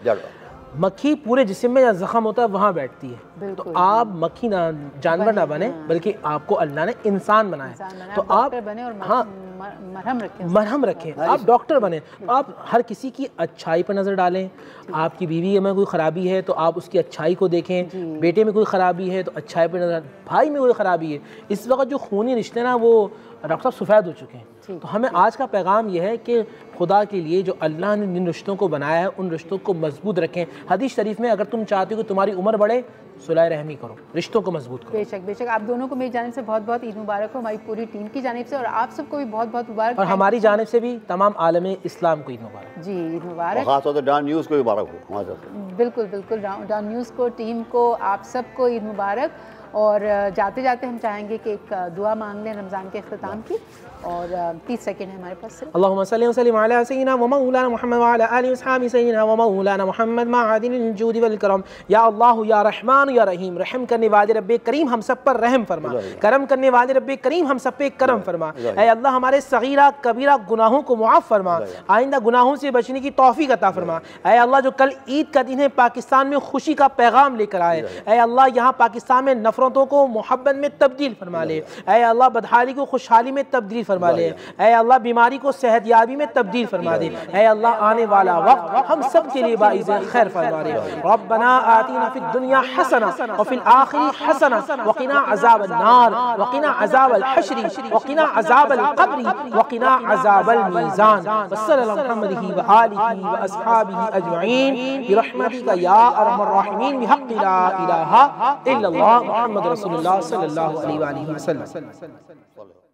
मक्खी पूरे जिस्म में जख्म होता है वहाँ बैठती है, तो आप मक्खी ना, जानवर ना बने, बल्कि आपको अल्लाह ने इंसान बनाया, तो आप हाँ मरहम रखें, आप डॉक्टर बने, तो आप हर किसी की अच्छाई पर नज़र डालें। आपकी बीवी में कोई ख़राबी है तो आप उसकी अच्छाई को देखें, बेटे में कोई ख़राबी है तो अच्छाई पर नज़र, भाई में कोई ख़राबी है। इस वक्त जो खूनी रिश्ते ना वो डॉक्टर साहब सफ़ेद हो चुके हैं। तो हमें आज का पैगाम यह है कि खुदा के लिए जो अल्लाह ने जिन रिश्तों को बनाया है उन रिश्तों को मजबूत रखें। हदीस शरीफ में अगर तुम चाहते हो कि तुम्हारी उम्र बढ़े, सुलह रहमी करो, रिश्तों को मजबूत करो। बेशक बेशक, आप दोनों को मेरी जानिब से बहुत बहुत ईद मुबारक हो, हमारी पूरी टीम की जानिब से, और आप सबको भी बहुत बहुत मुबारक, और हमारी जानिब से भी तमाम आलम इस्लाम को ईद मुबारक। जी, ईद मुबारक। खासतौर से डॉन न्यूज़ को मुबारक हो हमारे साथ। बिल्कुल बिल्कुल, डॉन न्यूज़ को, टीम को, आप सबको ईद मुबारक। और जाते जाते हम चाहेंगे कि एक दुआ मांग लें रमज़ान के इख्तिताम की, और 30 सेकंड है हमारे पास। अल्लाहुम्मा सल्ली व सल्लिम अला सय्यिदिना व मौलाना मुहम्मद व अला आलिहि व अस्हाबिहि सय्यिदिना व मौलाना मुहम्मद मअदिनिल जूदि वल करम। या अल्लाह या रहमान या रहीम, रहम करने वाले रब्बे करीम हम सब पर रहम फरमा, करम करने वाले रब्बे करीम हम सब पे करम फरमा। ऐ अल्लाह हमारे सगीरा कबीरा गुनाहों को मुआफ़ फरमा, आइंदा गुनाहों से बचने की तौफीक अता फरमा। ऐ अल्लाह जो कल ईद का दिन है पाकिस्तान में खुशी का पैगाम लेकर आए, ऐ अल्लाह यहाँ पाकिस्तान में नफ़रतों को मोहब्बत में तब्दील फरमा ले। ऐ अल्लाह बदहाली को खुशहाली में तब्दील फरमा ले। ऐ अल्लाह बीमारी को सेहतयाबी में तब्दील फरमा दे। ऐ अल्लाह आने वाला वक्त हम सब के लिए बाइज़ खैर फरमा दे। रब्बना आतिना फिद दुनिया हसना व फिल आखिरी हसना व क़िना अज़ाबन नार व क़िना अज़ाबल हश्री व क़िना अज़ाबल क़ब्री व क़िना अज़ाबल मीज़ान। वसल्लल्लाहु अलैहि मुहम्मदिही व आलिही व अस्हाबिही अजमईन बिरहमतिका या अरहमर राहिमीन बिहक़्क़ि ला इलाहा इल्लल्लाह मुहम्मद रसूलुल्लाह सल्लल्लाहु अलैहि वसल्लम।